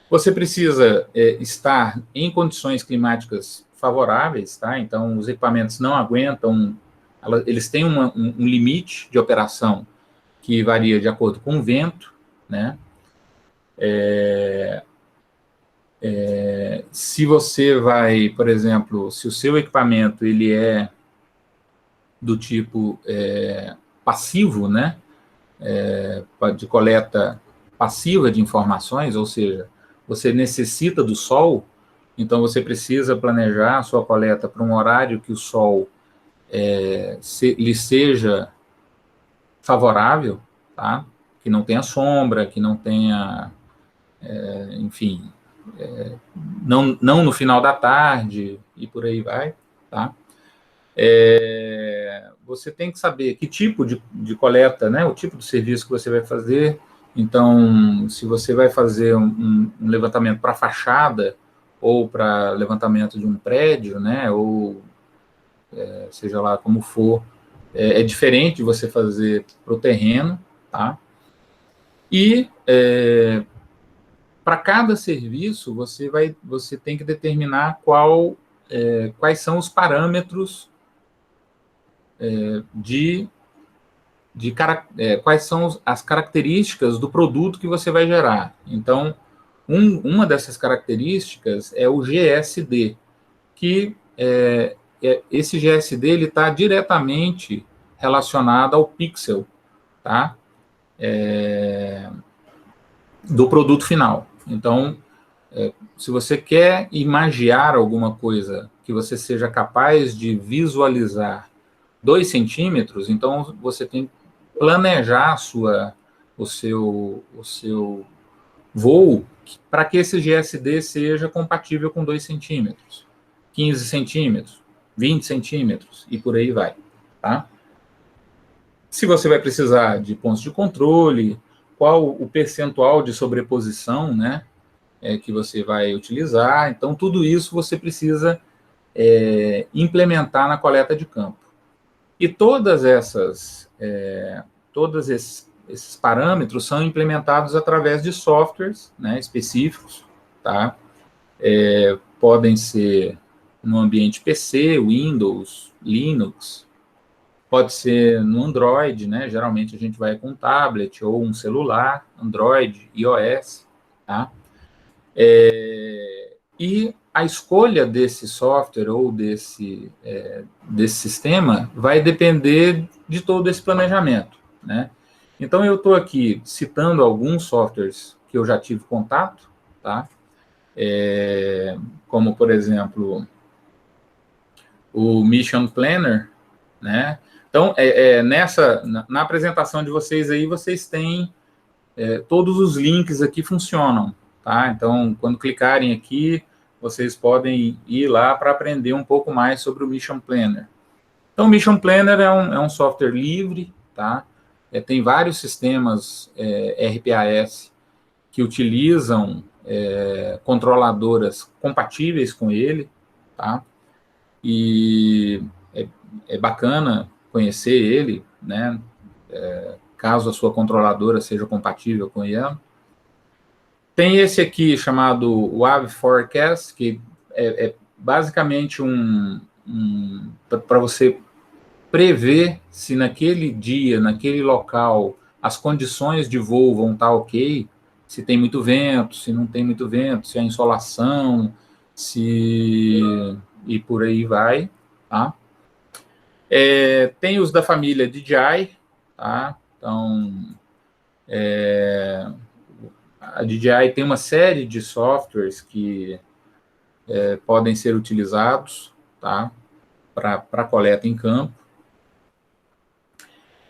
Você precisa estar em condições climáticas favoráveis, tá? Então, os equipamentos não aguentam, eles têm um limite de operação que varia de acordo com o vento, né? Se você vai, por exemplo, se o seu equipamento ele é do tipo passivo, né? De coleta passiva de informações, ou seja, você necessita do sol, então você precisa planejar a sua coleta para um horário que o sol lhe seja favorável, tá? Que não tenha sombra, que não tenha, enfim, não no final da tarde e por aí vai, tá? Você tem que saber que tipo de coleta, né? O tipo de serviço que você vai fazer. Então, se você vai fazer um levantamento para fachada ou para levantamento de um prédio, né? Ou seja lá como for, é diferente de você fazer para o terreno, tá? E para cada serviço você tem que determinar quais são os parâmetros quais são as características do produto que você vai gerar. Então, uma dessas características é o GSD, que esse GSD ele está diretamente relacionado ao pixel, tá? Do produto final. Então, se você quer imagiar alguma coisa que você seja capaz de visualizar 2 centímetros, então você tem que planejar o seu voo para que esse GSD seja compatível com 2 centímetros, 15 centímetros, 20 centímetros e por aí vai, tá? Se você vai precisar de pontos de controle, qual o percentual de sobreposição, né, que você vai utilizar, então tudo isso você precisa implementar na coleta de campo. E todos esses parâmetros são implementados através de softwares, né, específicos, tá? Podem ser no ambiente PC, Windows, Linux, pode ser no Android, né? Geralmente a gente vai com um tablet ou um celular, Android, iOS, tá? E a escolha desse software ou desse sistema vai depender de todo esse planejamento, né? Então, eu estou aqui citando alguns softwares que eu já tive contato, tá? Como, por exemplo, o Mission Planner, né? Então, na apresentação de vocês aí, vocês têm todos os links aqui funcionam, tá? Então, quando clicarem aqui, vocês podem ir lá para aprender um pouco mais sobre o Mission Planner. Então, o Mission Planner é um software livre, tá? Tem vários sistemas RPAS que utilizam controladoras compatíveis com ele, tá? E é bacana conhecer ele, né? Caso a sua controladora seja compatível com ele. Tem esse aqui chamado Wave Forecast, que é basicamente para você prever se naquele dia, naquele local, as condições de voo vão estar ok, se tem muito vento, se não tem muito vento, se há insolação, e por aí vai, tá? Tem os da família DJI, tá? Então, a DJI tem uma série de softwares que podem ser utilizados, tá? Para coleta em campo.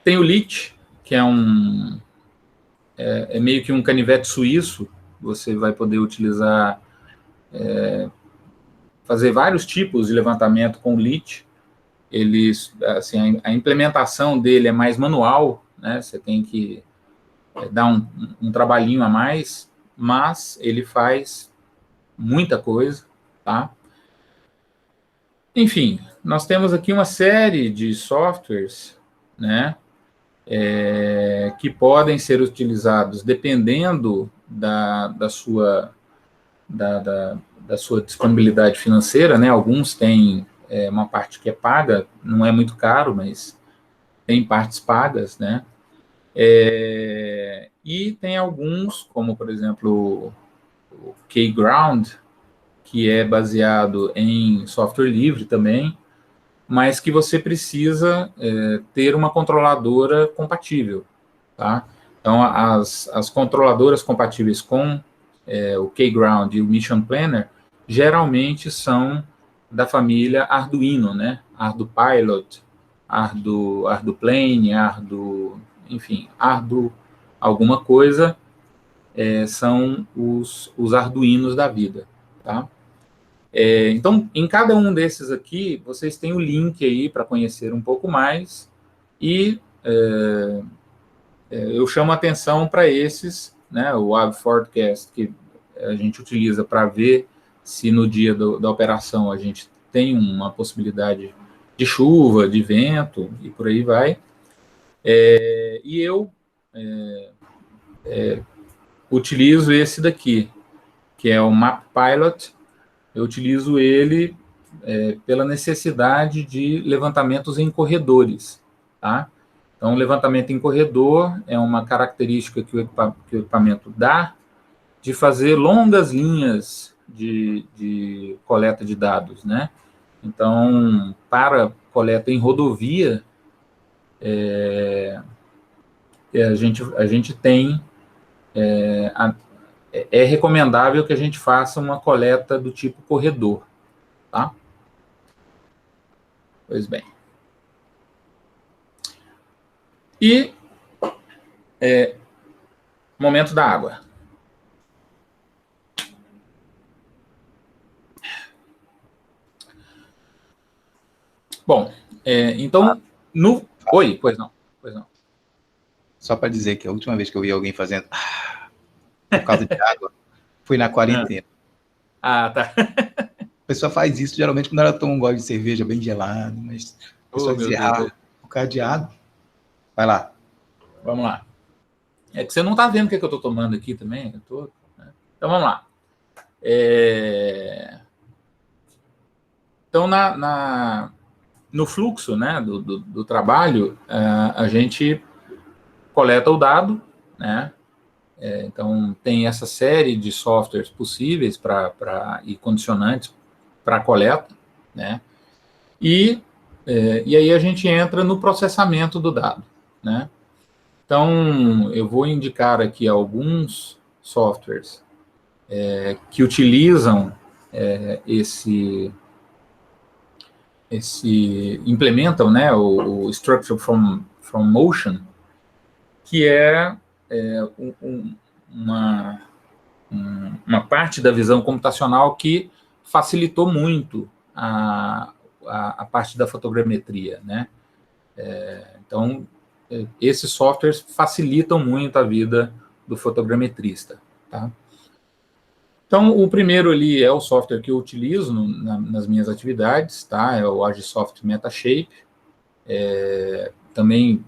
Tem o LIT, que é meio que um canivete suíço. Você vai poder utilizar, fazer vários tipos de levantamento com o LIT. A implementação dele é mais manual, né? Você tem que dar um trabalhinho a mais, mas ele faz muita coisa, tá? Enfim, nós temos aqui uma série de softwares, né? Que podem ser utilizados dependendo da sua disponibilidade financeira, né? Alguns têm uma parte que é paga, não é muito caro, mas tem partes pagas, né? E tem alguns, como por exemplo o Kground, que é baseado em software livre também, mas que você precisa ter uma controladora compatível, tá? Então, as controladoras compatíveis com o Kground e o Mission Planner, geralmente são da família Arduino, né? ArduPilot, ArduPlane, enfim, Ardu alguma coisa, são os Arduinos da vida, tá? Então, em cada um desses aqui, vocês têm o link aí para conhecer um pouco mais, e eu chamo a atenção para esses, né, o Wave Forecast, que a gente utiliza para ver se no dia da operação a gente tem uma possibilidade de chuva, de vento, e por aí vai. E eu utilizo esse daqui, que é o MapPilot. Eu utilizo ele pela necessidade de levantamentos em corredores, tá? Então, levantamento em corredor é uma característica que o equipamento dá de fazer longas linhas de coleta de dados, né? Então, para coleta em rodovia, a gente tem... É recomendável que a gente faça uma coleta do tipo corredor, tá? Pois bem. E momento da água. Bom, então, Oi, pois não. Só para dizer que a última vez que eu vi alguém fazendo por causa de água foi na quarentena. Ah, tá. A pessoa faz isso geralmente quando ela toma um gole de cerveja bem gelado, mas a pessoa dizia, por causa de água. Vai lá. Vamos lá. É que você não está vendo o que eu estou tomando aqui também. Né? Então, vamos lá. Então, no fluxo, né, do trabalho, a gente coleta o dado, né? Então, tem essa série de softwares possíveis e condicionantes para coleta, né? E aí a gente entra no processamento do dado, né? Então, eu vou indicar aqui alguns softwares que utilizam implementam, né, o Structure from Motion, que é uma parte da visão computacional que facilitou muito a parte da fotogrametria, né? Então, esses softwares facilitam muito a vida do fotogrametrista, tá? Então, o primeiro ali é o software que eu utilizo nas minhas atividades, tá? É o Agisoft Metashape, também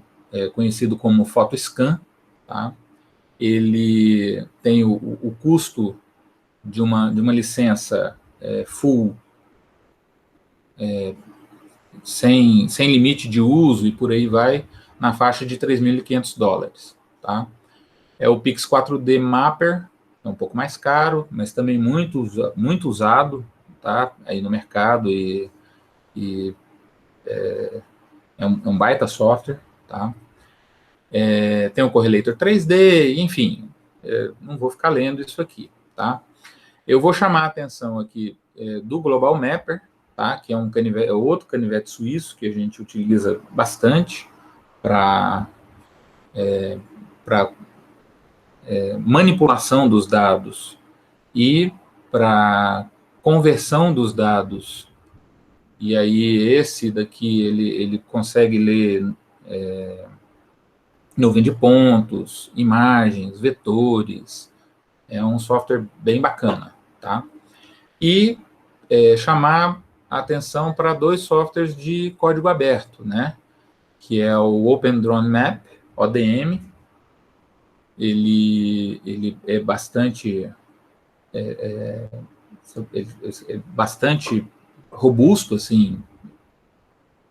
conhecido como PhotoScan, tá? Ele tem o custo de uma licença full, sem limite de uso e por aí vai, na faixa de $3.500, tá? É o Pix 4D Mapper, é um pouco mais caro, mas também muito usado, tá? Aí no mercado e é um baita software, tá? Tem o Correlator 3D, enfim, não vou ficar lendo isso aqui, tá? Eu vou chamar a atenção aqui do Global Mapper, tá? Que é outro canivete suíço que a gente utiliza bastante para manipulação dos dados e para conversão dos dados. E aí esse daqui, ele consegue ler nuvem de pontos, imagens, vetores. É um software bem bacana, tá? E chamar a atenção para dois softwares de código aberto, né? Que é o Open Drone Map, ODM. Ele é bastante bastante robusto, assim.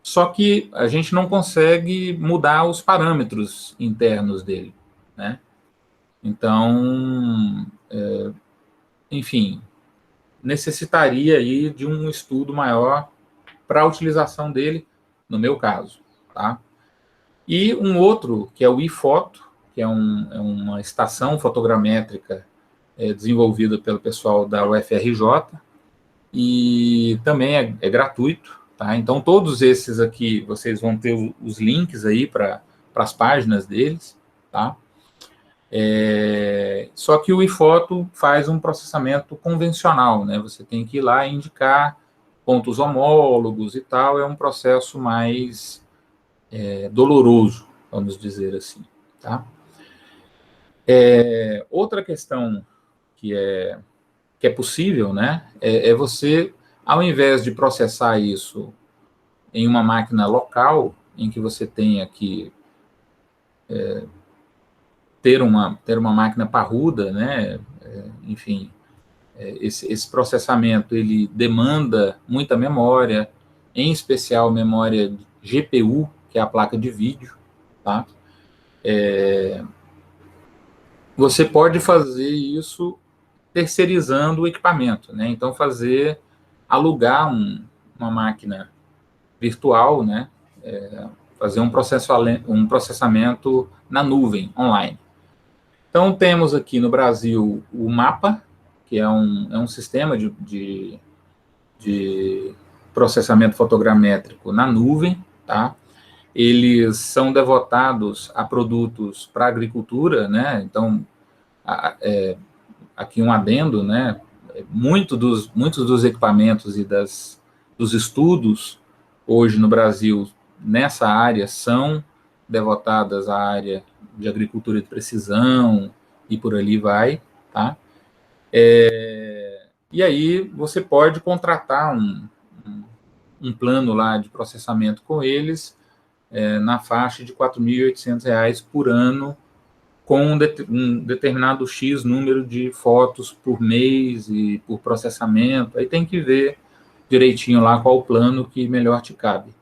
Só que a gente não consegue mudar os parâmetros internos dele, né? Então, enfim, necessitaria aí de um estudo maior para a utilização dele, no meu caso, tá? E um outro, que é o iFoto, que é uma estação fotogramétrica desenvolvida pelo pessoal da UFRJ, e também é gratuito, tá? Então, todos esses aqui, vocês vão ter os links aí para as páginas deles, tá? Só que o iFoto faz um processamento convencional, né? Você tem que ir lá e indicar pontos homólogos e tal, é um processo mais doloroso, vamos dizer assim, tá? Outra questão que é possível, né, é você, ao invés de processar isso em uma máquina local, em que você tenha que ter uma máquina parruda, né, enfim, esse processamento, ele demanda muita memória, em especial memória GPU, que é a placa de vídeo, tá? Você pode fazer isso terceirizando o equipamento, né? Então, alugar uma máquina virtual, né? Fazer um processamento na nuvem, online. Então, temos aqui no Brasil o MAPA, que é um sistema de processamento fotogramétrico na nuvem, tá? Eles são devotados a produtos para agricultura, né? Então, aqui um adendo, né? Muitos dos equipamentos e dos estudos hoje no Brasil nessa área são devotadas à área de agricultura de precisão e por ali vai, tá? E aí você pode contratar um plano lá de processamento com eles na faixa de R$ 4.800 por ano, com um determinado X número de fotos por mês e por processamento. Aí tem que ver direitinho lá qual o plano que melhor te cabe.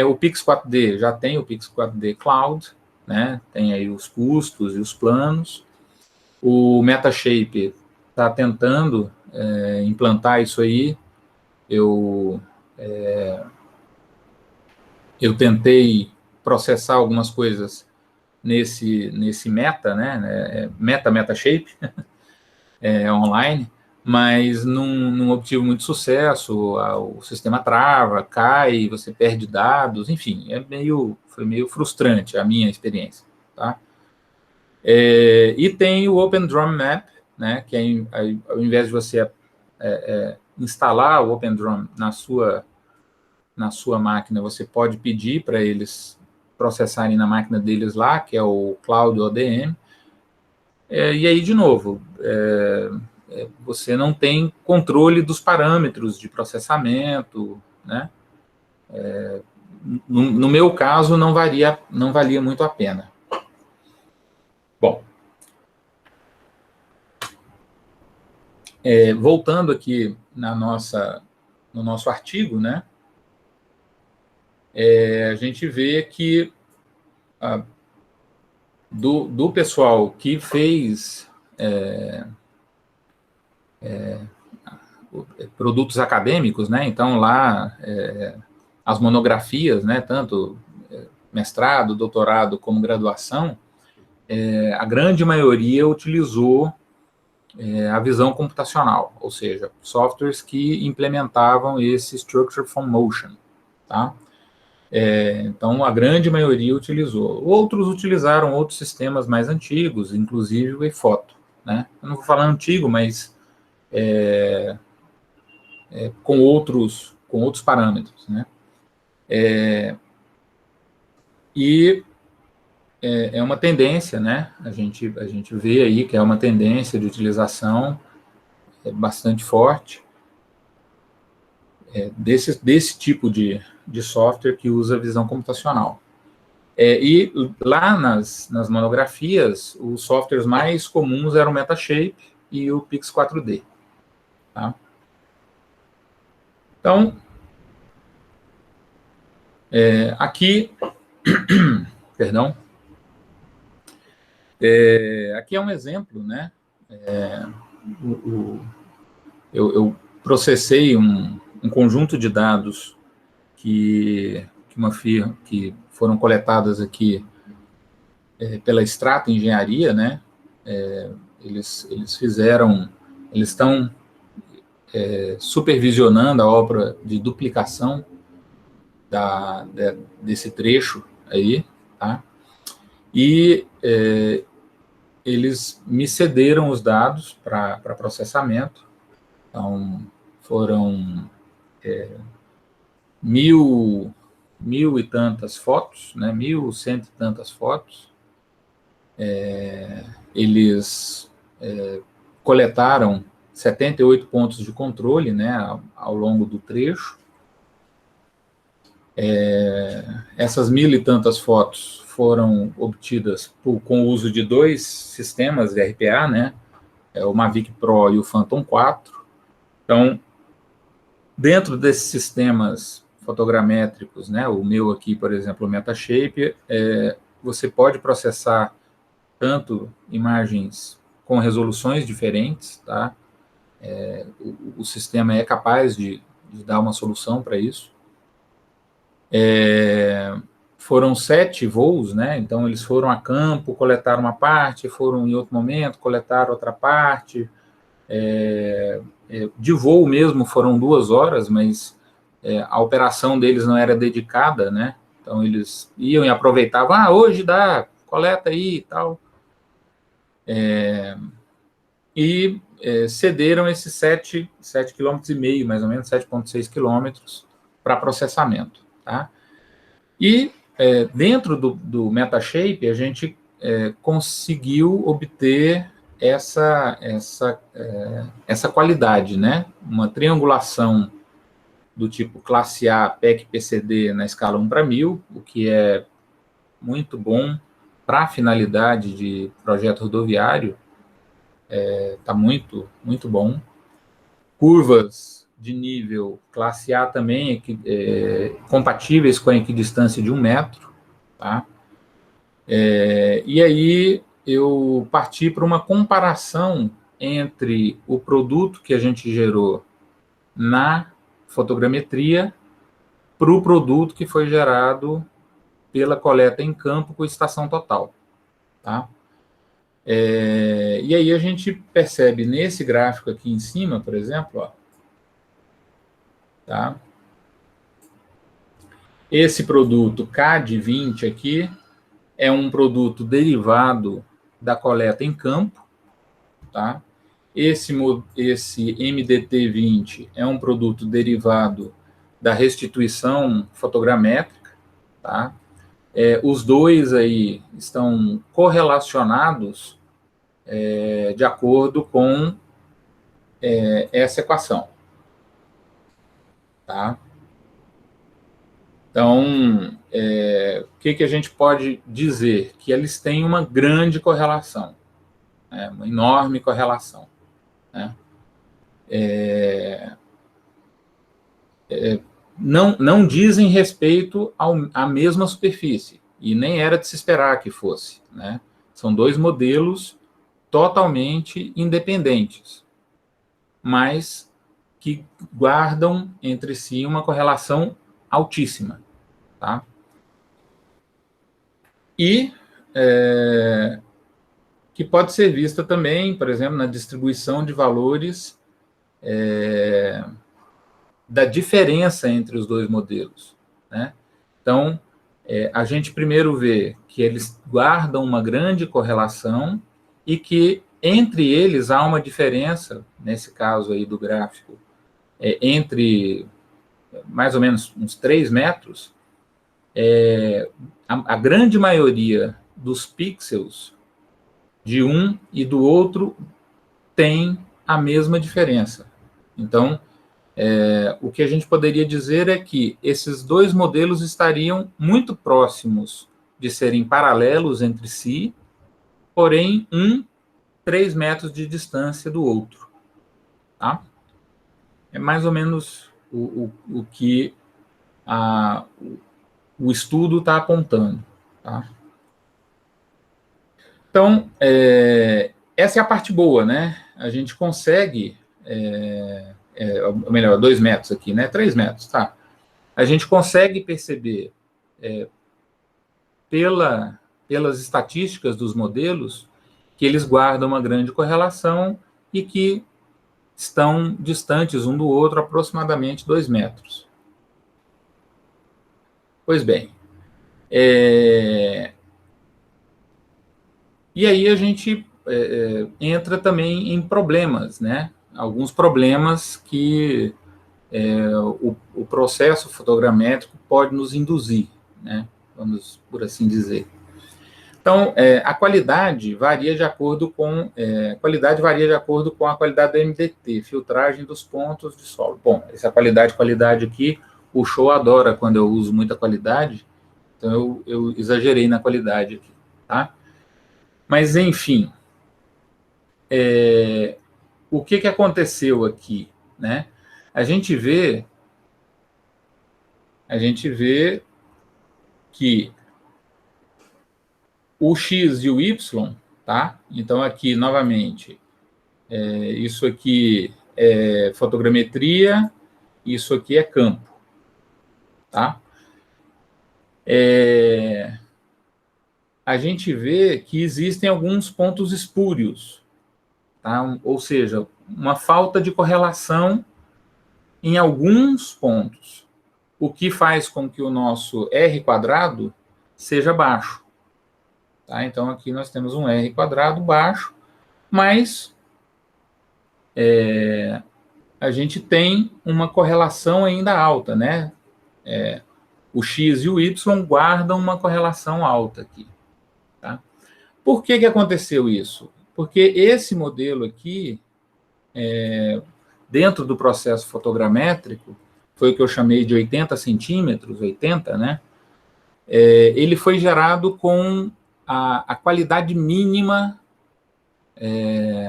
O Pix 4D já tem o Pix 4D Cloud, né? Tem aí os custos e os planos. O Metashape está tentando implantar isso aí. Eu tentei processar algumas coisas nesse meta, né, meta-shape, online, mas não obtive muito sucesso, o sistema trava, cai, você perde dados, enfim, foi meio frustrante a minha experiência, tá? E tem o Open Drum Map, né, que ao invés de você instalar o Open Drum na sua máquina, você pode pedir para eles processarem na máquina deles lá, que é o Cloud ODM, e aí, de novo, você não tem controle dos parâmetros de processamento, né? No meu caso, não valia muito a pena. Bom, voltando aqui no nosso artigo, né? A gente vê que do pessoal que fez produtos acadêmicos, né? Então, lá, as monografias, né? Tanto mestrado, doutorado, como graduação, a grande maioria utilizou a visão computacional, ou seja, softwares que implementavam esse Structure from Motion, tá? Então, a grande maioria utilizou. Outros utilizaram outros sistemas mais antigos, inclusive o eFoto, né? Eu não vou falar antigo, mas com outros parâmetros, né? E é uma tendência, né? A gente vê aí que é uma tendência de utilização bastante forte desse tipo de software que usa visão computacional. E lá nas monografias, os softwares mais comuns eram o Metashape e o Pix 4D. Tá? Então, aqui, perdão, aqui é um exemplo, né? Eu processei um conjunto de dados que foram coletadas aqui pela Strata Engenharia, né? Eles estão supervisionando a obra de duplicação desse trecho aí, tá? E eles me cederam os dados para processamento. Então, foram 1.000 e tantas fotos, né? 1.100 e tantas fotos. Eles coletaram 78 pontos de controle, né, ao longo do trecho. Essas 1.000 e tantas fotos foram obtidas com o uso de 2 sistemas de RPA, né, o Mavic Pro e o Phantom 4. Então, dentro desses sistemas fotogramétricos, né, o meu aqui, por exemplo, o Metashape, você pode processar tanto imagens com resoluções diferentes, tá? O sistema é capaz de dar uma solução para isso. Foram 7 voos, né? Então, eles foram a campo, coletaram uma parte, foram em outro momento, coletaram outra parte. De voo mesmo foram 2 horas, mas a operação deles não era dedicada, né? Então, eles iam e aproveitavam, hoje dá, coleta aí e tal. Cederam esses 7,5 km, mais ou menos, 7,6 km para processamento, tá? E dentro do Metashape, a gente conseguiu obter essa qualidade, né? Uma triangulação do tipo classe A, PEC, PCD na escala 1:1000, o que é muito bom para a finalidade de projeto rodoviário. Está muito, muito bom. Curvas de nível classe A também, compatíveis com a equidistância de 1 metro. Tá? E aí eu parti para uma comparação entre o produto que a gente gerou na fotogrametria para o produto que foi gerado pela coleta em campo com estação total. tá? E aí a gente percebe nesse gráfico aqui em cima, por exemplo, ó, tá? Esse produto CAD20 aqui é um produto derivado da coleta em campo, tá? Esse MDT20 é um produto derivado da restituição fotogramétrica, tá? Os dois aí estão correlacionados de acordo com essa equação, tá? Então, o que a gente pode dizer? Que eles têm uma grande correlação, né? Uma enorme correlação, né? Não dizem respeito à mesma superfície, e nem era de se esperar que fosse, né? São dois modelos totalmente independentes, mas que guardam entre si uma correlação altíssima, tá? E que pode ser vista também, por exemplo, na distribuição de valores da diferença entre os dois modelos, né? Então, a gente primeiro vê que eles guardam uma grande correlação e que entre eles há uma diferença, nesse caso aí do gráfico, entre mais ou menos uns 3 metros, a grande maioria dos pixels de um e do outro tem a mesma diferença. Então, o que a gente poderia dizer é que esses dois modelos estariam muito próximos de serem paralelos entre si, porém, 3 metros de distância do outro, tá? É mais ou menos o que o estudo está apontando, tá? Então, essa é a parte boa, né? A gente consegue, melhor, 2 metros aqui, né? 3 metros, tá? A gente consegue perceber, pelas estatísticas dos modelos, que eles guardam uma grande correlação e que estão distantes um do outro aproximadamente 2 metros. Pois bem, e aí a gente entra também em problemas, né? Alguns problemas que o processo fotogramétrico pode nos induzir, né? Vamos por assim dizer. Então, a qualidade varia de acordo com a qualidade do MDT, filtragem dos pontos de solo. Bom, essa qualidade aqui, o show adora quando eu uso muita qualidade, então eu exagerei na qualidade aqui, tá? Mas, enfim, o que aconteceu aqui, né? A gente vê que o X e o Y, tá? Então, aqui, novamente, isso aqui é fotogrametria, isso aqui é campo, tá? A gente vê que existem alguns pontos espúrios, tá? Ou seja, uma falta de correlação em alguns pontos, o que faz com que o nosso R² seja baixo. Tá? Então, aqui nós temos um R² baixo, mas a gente tem uma correlação ainda alta, né? O X e o Y guardam uma correlação alta aqui. Tá? Por que aconteceu isso? Porque esse modelo aqui, dentro do processo fotogramétrico, foi o que eu chamei de 80 centímetros, 80, né? Ele foi gerado com a qualidade mínima,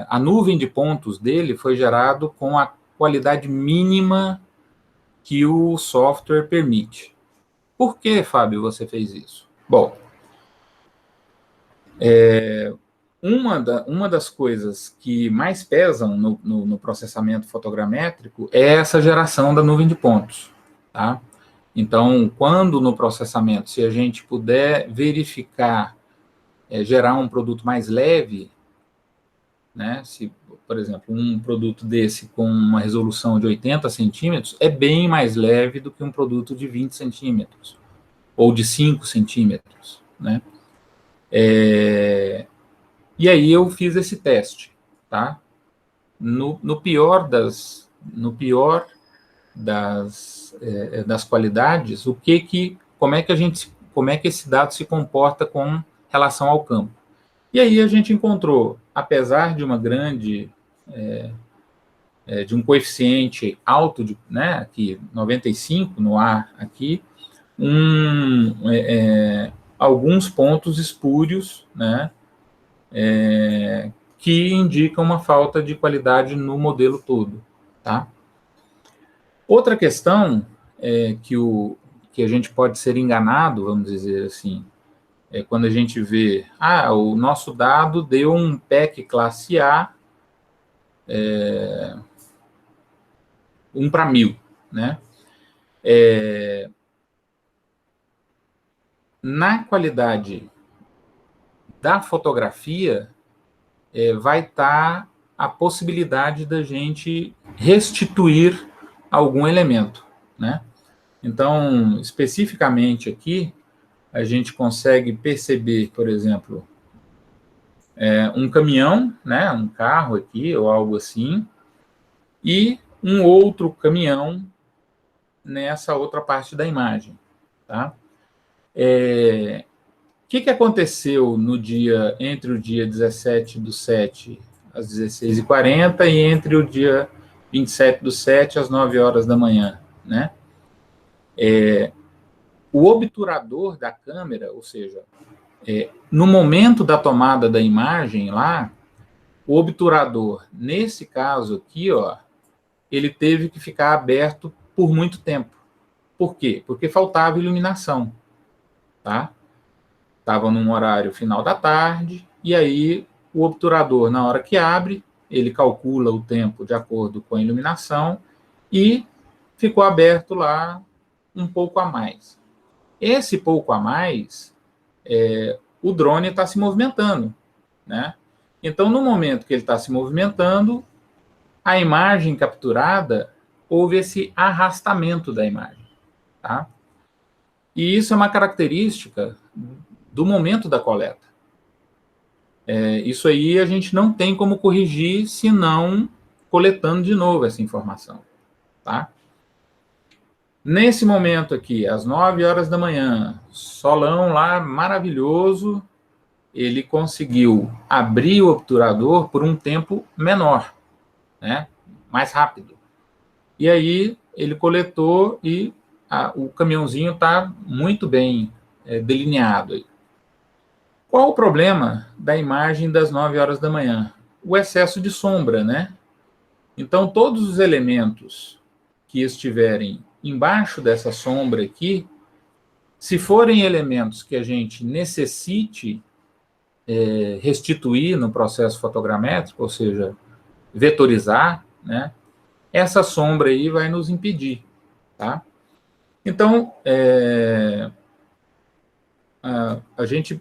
a nuvem de pontos dele foi gerado com a qualidade mínima que o software permite. Por que, Fábio, você fez isso? Bom, uma das coisas que mais pesam no processamento fotogramétrico é essa geração da nuvem de pontos, tá? Então, quando no processamento, se a gente puder verificar gerar um produto mais leve, né? Se, por exemplo, um produto desse com uma resolução de 80 centímetros é bem mais leve do que um produto de 20 centímetros ou de 5 centímetros, né? E aí eu fiz esse teste, tá? No pior das qualidades, como é que esse dado se comporta com relação ao campo? E aí a gente encontrou, apesar de uma grande de um coeficiente alto, né, aqui 95 no ar aqui, alguns pontos espúrios, né, que indicam uma falta de qualidade no modelo todo, tá? Outra questão que a gente pode ser enganado, vamos dizer assim, é quando a gente vê, o nosso dado deu um PEC classe A, 1:1000, né? Na qualidade da fotografia, vai estar a possibilidade da gente restituir algum elemento, né? Então, especificamente aqui, a gente consegue perceber, por exemplo, um caminhão, né, um carro aqui, ou algo assim, e um outro caminhão nessa outra parte da imagem, tá? O que aconteceu entre o dia 17/7 às 16h40 e entre o dia 27/7 às 9 horas da manhã, né? O obturador da câmera, ou seja, no momento da tomada da imagem lá, o obturador, nesse caso aqui, ó, ele teve que ficar aberto por muito tempo. Por quê? Porque faltava iluminação, tá? Estava num horário final da tarde, e aí o obturador, na hora que abre, ele calcula o tempo de acordo com a iluminação e ficou aberto lá um pouco a mais. Esse pouco a mais, o drone está se movimentando, né? Então, no momento que ele está se movimentando, a imagem capturada, houve esse arrastamento da imagem, tá? E isso é uma característica do momento da coleta. Isso aí a gente não tem como corrigir, senão coletando de novo essa informação, tá? Nesse momento aqui, às 9 horas da manhã, solão lá, maravilhoso, ele conseguiu abrir o obturador por um tempo menor, né? Mais rápido. E aí ele coletou e o caminhãozinho está muito bem delineado aí. Qual o problema da imagem das 9 horas da manhã? O excesso de sombra, né? Então, todos os elementos que estiverem embaixo dessa sombra aqui, se forem elementos que a gente necessite restituir no processo fotogramétrico, ou seja, vetorizar, né? Essa sombra aí vai nos impedir, tá? Então, a gente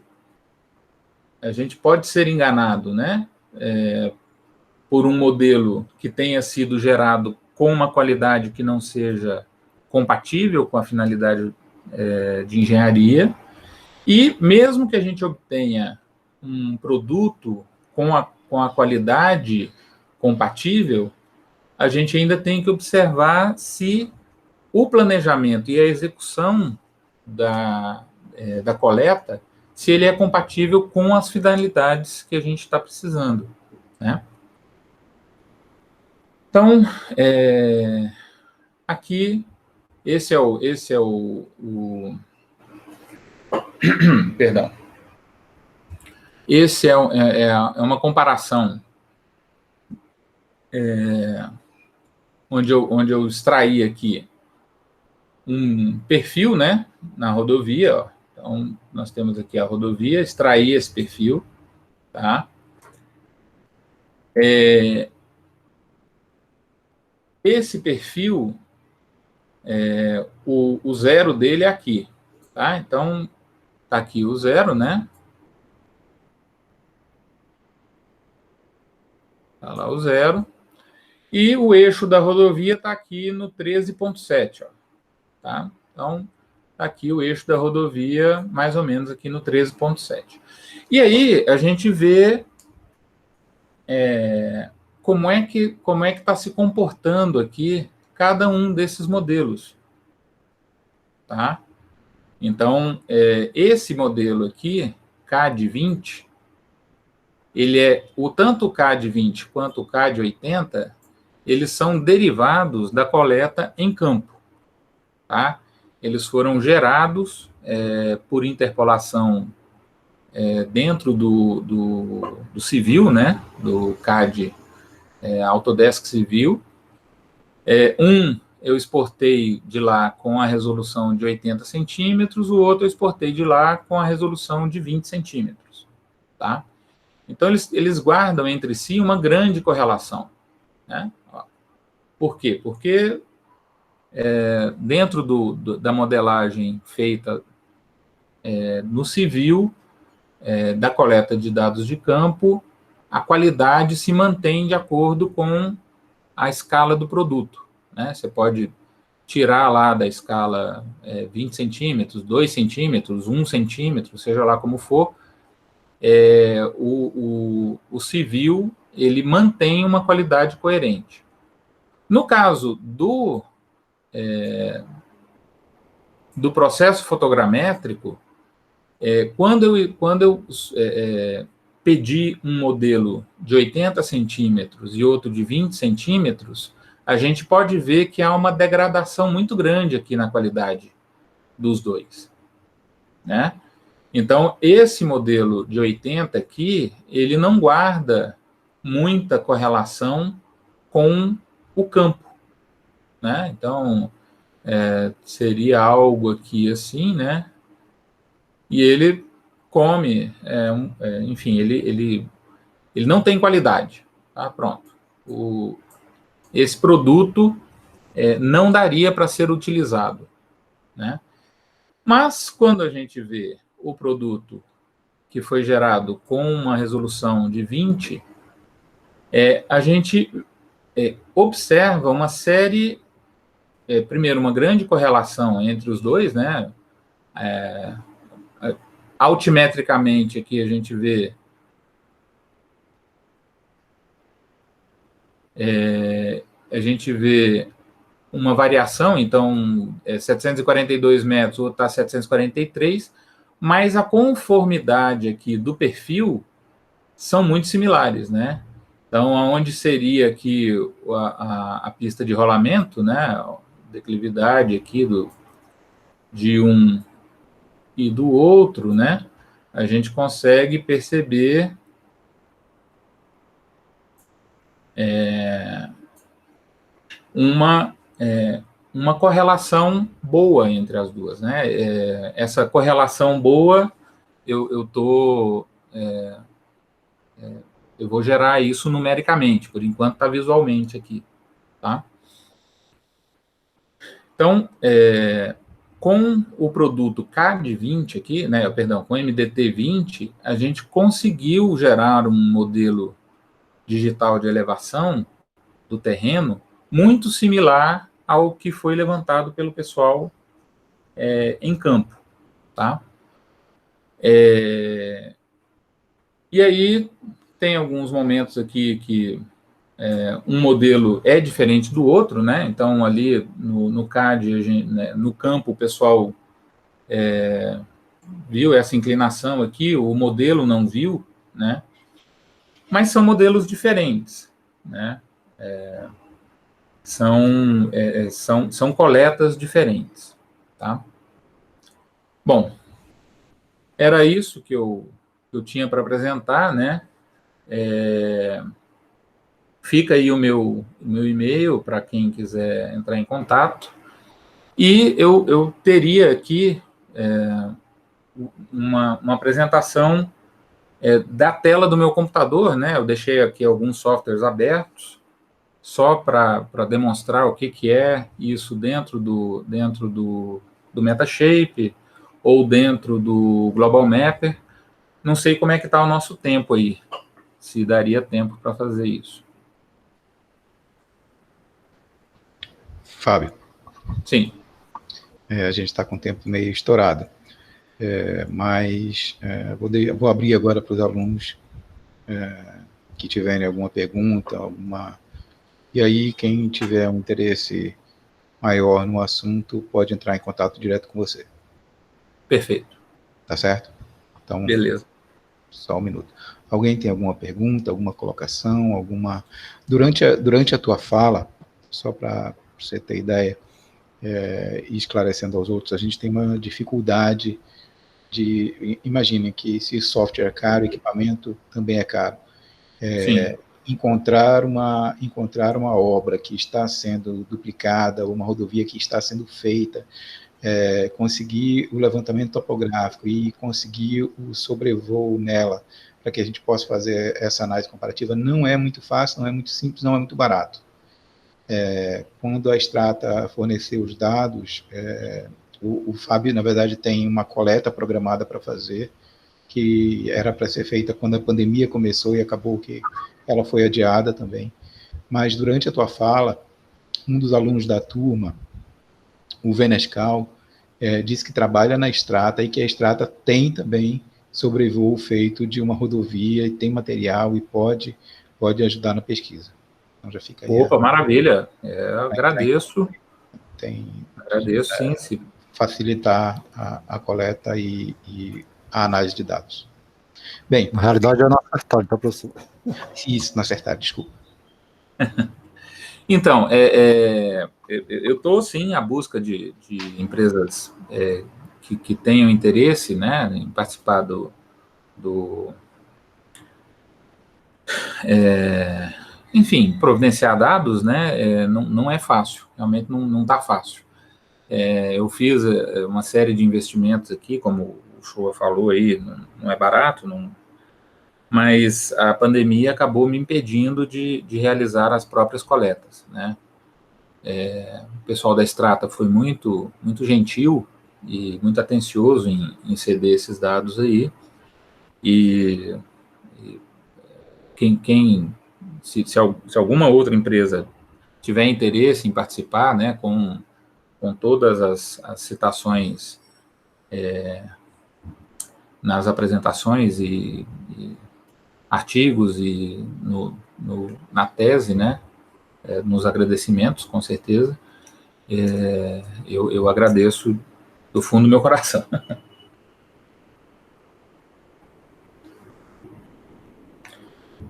pode ser enganado, né? Por um modelo que tenha sido gerado com uma qualidade que não seja compatível com a finalidade de engenharia, e mesmo que a gente obtenha um produto com a qualidade compatível, a gente ainda tem que observar se o planejamento e a execução da coleta, se ele é compatível com as finalidades que a gente está precisando, né? Então, aqui, esse é o perdão. Esse é uma comparação onde eu extraí aqui um perfil, né, na rodovia, ó. Então, nós temos aqui a rodovia, extraí esse perfil, tá? Esse perfil, o zero dele é aqui, tá? Então, tá aqui o zero, né? Está lá o 0. E o eixo da rodovia está aqui no 13,7. Tá? Então, está aqui o eixo da rodovia, mais ou menos aqui no 13,7. E aí, a gente vê como é que está se comportando aqui cada um desses modelos. Tá? Então, esse modelo aqui, CAD 20, tanto o CAD 20 quanto o CAD 80, eles são derivados da coleta em campo. Tá? Eles foram gerados por interpolação dentro do civil, né? Do CAD Autodesk Civil. Eu exportei de lá com a resolução de 80 centímetros, o outro eu exportei de lá com a resolução de 20 centímetros. Tá? Então, eles guardam entre si uma grande correlação. Né? Por quê? Porque dentro da modelagem feita no civil, da coleta de dados de campo, a qualidade se mantém de acordo com a escala do produto. Né? Você pode tirar lá da escala 20 centímetros, 2 centímetros, 1 centímetro, seja lá como for, o civil ele mantém uma qualidade coerente. No caso do processo fotogramétrico, quando eu pedi um modelo de 80 centímetros e outro de 20 centímetros, a gente pode ver que há uma degradação muito grande aqui na qualidade dos dois. Né? Então, esse modelo de 80 aqui, ele não guarda muita correlação com o campo. Né? Então, seria algo aqui assim, né? E ele come, enfim, ele não tem qualidade. Tá? Pronto. Esse produto não daria para ser utilizado. Né? Mas, quando a gente vê o produto que foi gerado com uma resolução de 20, a gente observa uma série, primeiro, uma grande correlação entre os dois, né? Altimetricamente, aqui a gente vê uma variação, então, 742 metros, o outro está 743, mas a conformidade aqui do perfil são muito similares, né? Então, onde seria aqui a pista de rolamento, né? A declividade aqui de um e do outro, né? A gente consegue perceber uma correlação boa entre as duas, né? Essa correlação boa, eu vou gerar isso numericamente, por enquanto está visualmente aqui, tá? Então, com o produto CAD 20 aqui, né, perdão, com MDT 20, a gente conseguiu gerar um modelo digital de elevação do terreno muito similar ao que foi levantado pelo pessoal em campo, tá? E aí tem alguns momentos aqui que um modelo é diferente do outro, né? Então, ali no CAD, no campo, o pessoal viu essa inclinação aqui, o modelo não viu, né? Mas são modelos diferentes, né? São coletas diferentes, tá? Bom, era isso que eu tinha para apresentar, né? Fica aí o meu e-mail para quem quiser entrar em contato. E eu teria aqui uma apresentação da tela do meu computador, né? Eu deixei aqui alguns softwares abertos, só para demonstrar o que é isso dentro do Metashape ou dentro do Global Mapper. Não sei como é que está o nosso tempo aí, se daria tempo para fazer isso. Fábio, Sim. a gente está com o tempo meio estourado, mas vou abrir agora para os alunos que tiverem alguma pergunta, e aí quem tiver um interesse maior no assunto pode entrar em contato direto com você. Perfeito. Tá certo? Então, Beleza. só um minuto. Alguém tem alguma pergunta, alguma colocação, Durante a tua fala, só para você ter ideia, e esclarecendo aos outros, a gente tem uma dificuldade imaginem que se software é caro, equipamento também é caro. Sim. Encontrar uma obra que está sendo duplicada, uma rodovia que está sendo feita, conseguir o levantamento topográfico e conseguir o sobrevoo nela, para que a gente possa fazer essa análise comparativa, não é muito fácil, não é muito simples, não é muito barato. Quando a Strata forneceu os dados, o Fábio, na verdade, tem uma coleta programada para fazer, que era para ser feita quando a pandemia começou e acabou que ela foi adiada também. Mas durante a tua fala, um dos alunos da turma, o Venescal, disse que trabalha na Strata e que a Strata tem também sobrevoo feito de uma rodovia e tem material e pode ajudar na pesquisa. Então já fica aí. Opa, maravilha. Agradeço. Agradeço, sim. Facilitar a coleta e a análise de dados. Bem, na realidade é na Acertar, tá, professor? Isso, na Acertar, desculpa. Então, eu estou, sim, à busca de empresas que tenham interesse, né, em participar enfim, providenciar dados, né, não é fácil, realmente não está fácil. Eu fiz uma série de investimentos aqui, como o Shoa falou aí, não é barato, mas a pandemia acabou me impedindo de realizar as próprias coletas, né. O pessoal da Strata foi muito, muito gentil e muito atencioso em ceder esses dados aí, e se alguma outra empresa tiver interesse em participar, né, com todas as citações nas apresentações e artigos e na tese, né, nos agradecimentos, com certeza, eu agradeço do fundo do meu coração.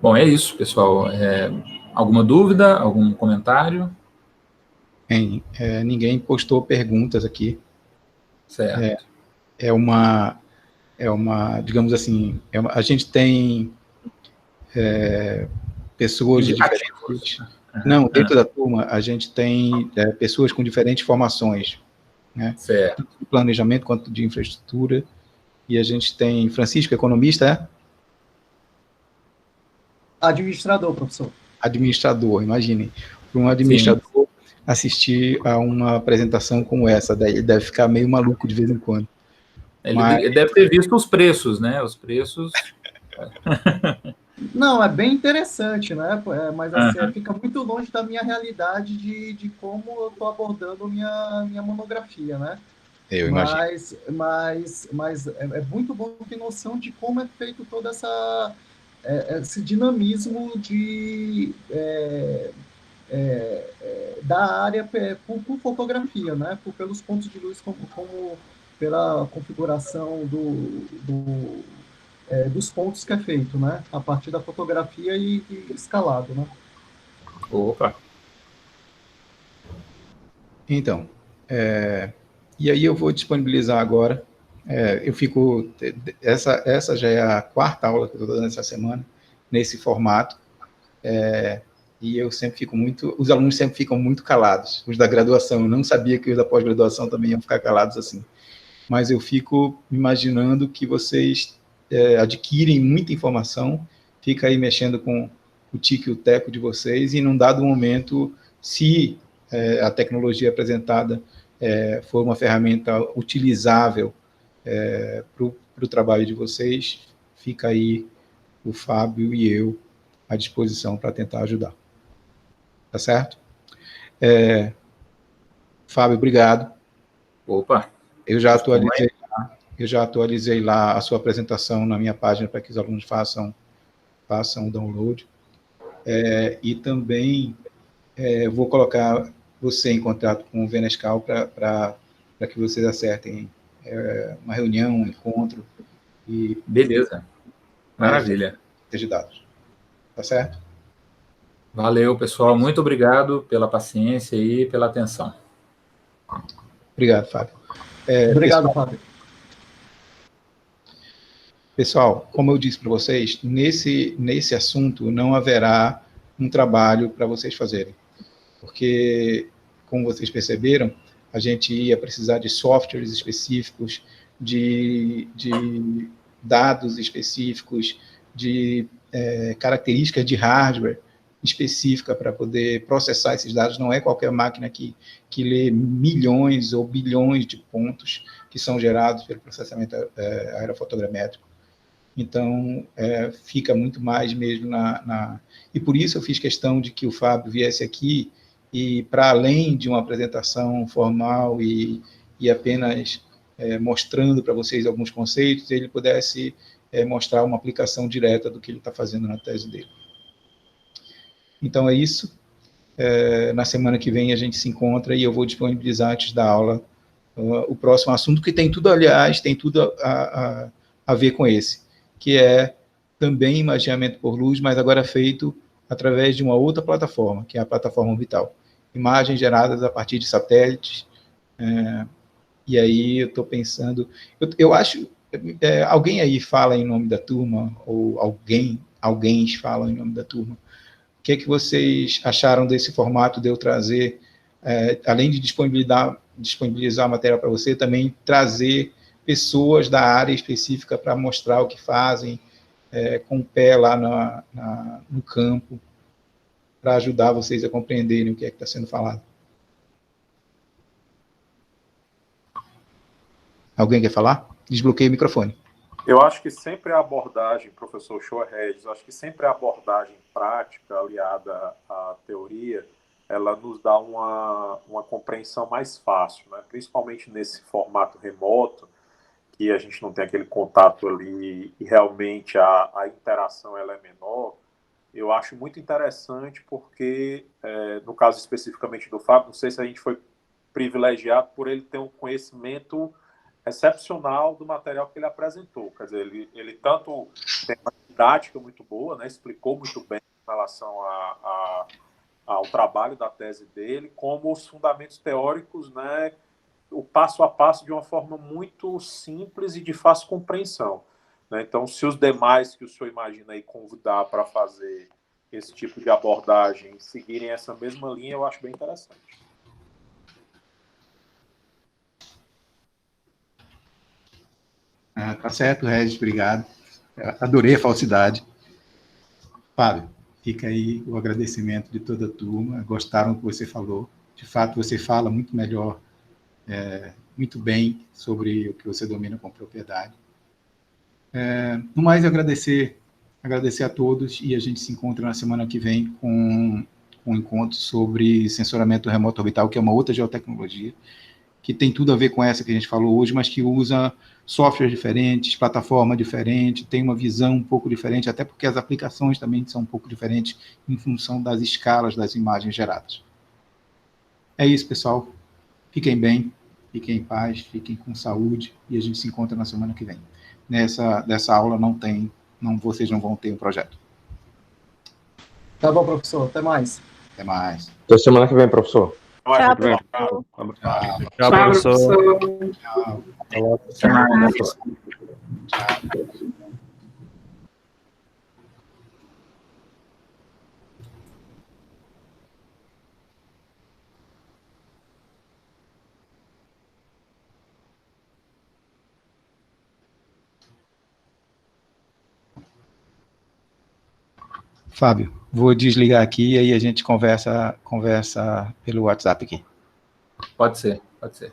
Bom, é isso, pessoal. Alguma dúvida, algum comentário? Ninguém postou perguntas aqui. Certo. Digamos assim, a gente tem pessoas de diferentes... Não, dentro da turma, a gente tem pessoas com diferentes formações, né? Certo. Tanto de planejamento quanto de infraestrutura, e a gente tem Francisco, economista, Administrador, professor. Administrador, imagine, para um administrador Sim. assistir a uma apresentação como essa, daí ele deve ficar meio maluco de vez em quando. Ele deve ter visto os preços, né? Os preços... Não, é bem interessante, né? Mas assim, fica muito longe da minha realidade de como eu estou abordando minha monografia, né? Eu imagino. Mas é muito bom ter noção de como é feito todo esse dinamismo da área por fotografia, né? Pelos pontos de luz, como pela configuração dos pontos que é feito, né? A partir da fotografia e escalado, né? Opa! Então, e aí eu vou disponibilizar agora, essa já é a quarta aula que eu estou dando essa semana, nesse formato, e eu sempre fico os alunos sempre ficam muito calados, os da graduação, eu não sabia que os da pós-graduação também iam ficar calados assim, mas eu fico imaginando que vocês adquirem muita informação, fica aí mexendo com o tique e o teco de vocês, e num dado momento, se a tecnologia apresentada for uma ferramenta utilizável para o trabalho de vocês, fica aí o Fábio e eu à disposição para tentar ajudar. Tá certo? Fábio, obrigado. Opa. Eu já atualizei lá a sua apresentação na minha página para que os alunos façam o download. E também vou colocar você em contato com o Venescal para que vocês acertem uma reunião, um encontro. Beleza. Maravilha. De dados. Tá certo? Valeu, pessoal. Muito obrigado pela paciência e pela atenção. Obrigado, Fábio. Obrigado, pessoal, Fábio. Pessoal, como eu disse para vocês, nesse assunto não haverá um trabalho para vocês fazerem, porque, como vocês perceberam, a gente ia precisar de softwares específicos, de dados específicos, de características de hardware específica para poder processar esses dados. Não é qualquer máquina que lê milhões ou bilhões de pontos que são gerados pelo processamento aerofotogramétrico. Então, fica muito mais mesmo E por isso eu fiz questão de que o Fábio viesse aqui e, para além de uma apresentação formal e apenas mostrando para vocês alguns conceitos, ele pudesse mostrar uma aplicação direta do que ele está fazendo na tese dele. Então, é isso. Na semana que vem a gente se encontra e eu vou disponibilizar antes da aula o próximo assunto, que tem tudo, aliás, tem tudo a ver com esse, que é também imaginamento por luz, mas agora feito através de uma outra plataforma, que é a plataforma Orbital. Imagens geradas a partir de satélites. E aí eu estou pensando... Eu acho... alguém aí fala em nome da turma, ou alguém fala em nome da turma. O que é que vocês acharam desse formato de eu trazer, além de disponibilizar a matéria para você, também trazer pessoas da área específica para mostrar o que fazem, com o pé lá no campo, para ajudar vocês a compreenderem o que é que está sendo falado. Alguém quer falar? Desbloqueie o microfone. Eu acho que sempre a abordagem, professor Shoa Regis, acho que sempre a abordagem prática aliada à teoria, ela nos dá uma compreensão mais fácil, né? Principalmente nesse formato remoto, que a gente não tem aquele contato ali e realmente a interação ela é menor. Eu acho muito interessante porque, no caso especificamente do Fábio, não sei se a gente foi privilegiado por ele ter um conhecimento excepcional do material que ele apresentou. Quer dizer, ele tanto tem uma didática muito boa, né, explicou muito bem em relação ao trabalho da tese dele, como os fundamentos teóricos, né, o passo a passo de uma forma muito simples e de fácil compreensão. Né? Então, se os demais que o senhor imagina aí convidar para fazer esse tipo de abordagem seguirem essa mesma linha, eu acho bem interessante. Tá certo, Regis, obrigado. Adorei a falsidade. Fábio, fica aí o agradecimento de toda a turma. Gostaram do que você falou. De fato, você fala muito melhor, muito bem sobre o que você domina com propriedade. No mais, agradecer a todos e a gente se encontra na semana que vem com um encontro sobre sensoramento remoto orbital, que é uma outra geotecnologia, que tem tudo a ver com essa que a gente falou hoje, mas que usa softwares diferentes, plataforma diferente, tem uma visão um pouco diferente, até porque as aplicações também são um pouco diferentes em função das escalas das imagens geradas. É isso, pessoal. Fiquem bem, fiquem em paz, fiquem com saúde e a gente se encontra na semana que vem. Dessa aula vocês não vão ter um projeto. Tá bom, professor. Até mais. Até mais. Até semana que vem, professor. Tchau, Tchau. Tchau, professor. Tchau. Tchau. Fábio, vou desligar aqui e aí a gente conversa pelo WhatsApp aqui. Pode ser, pode ser.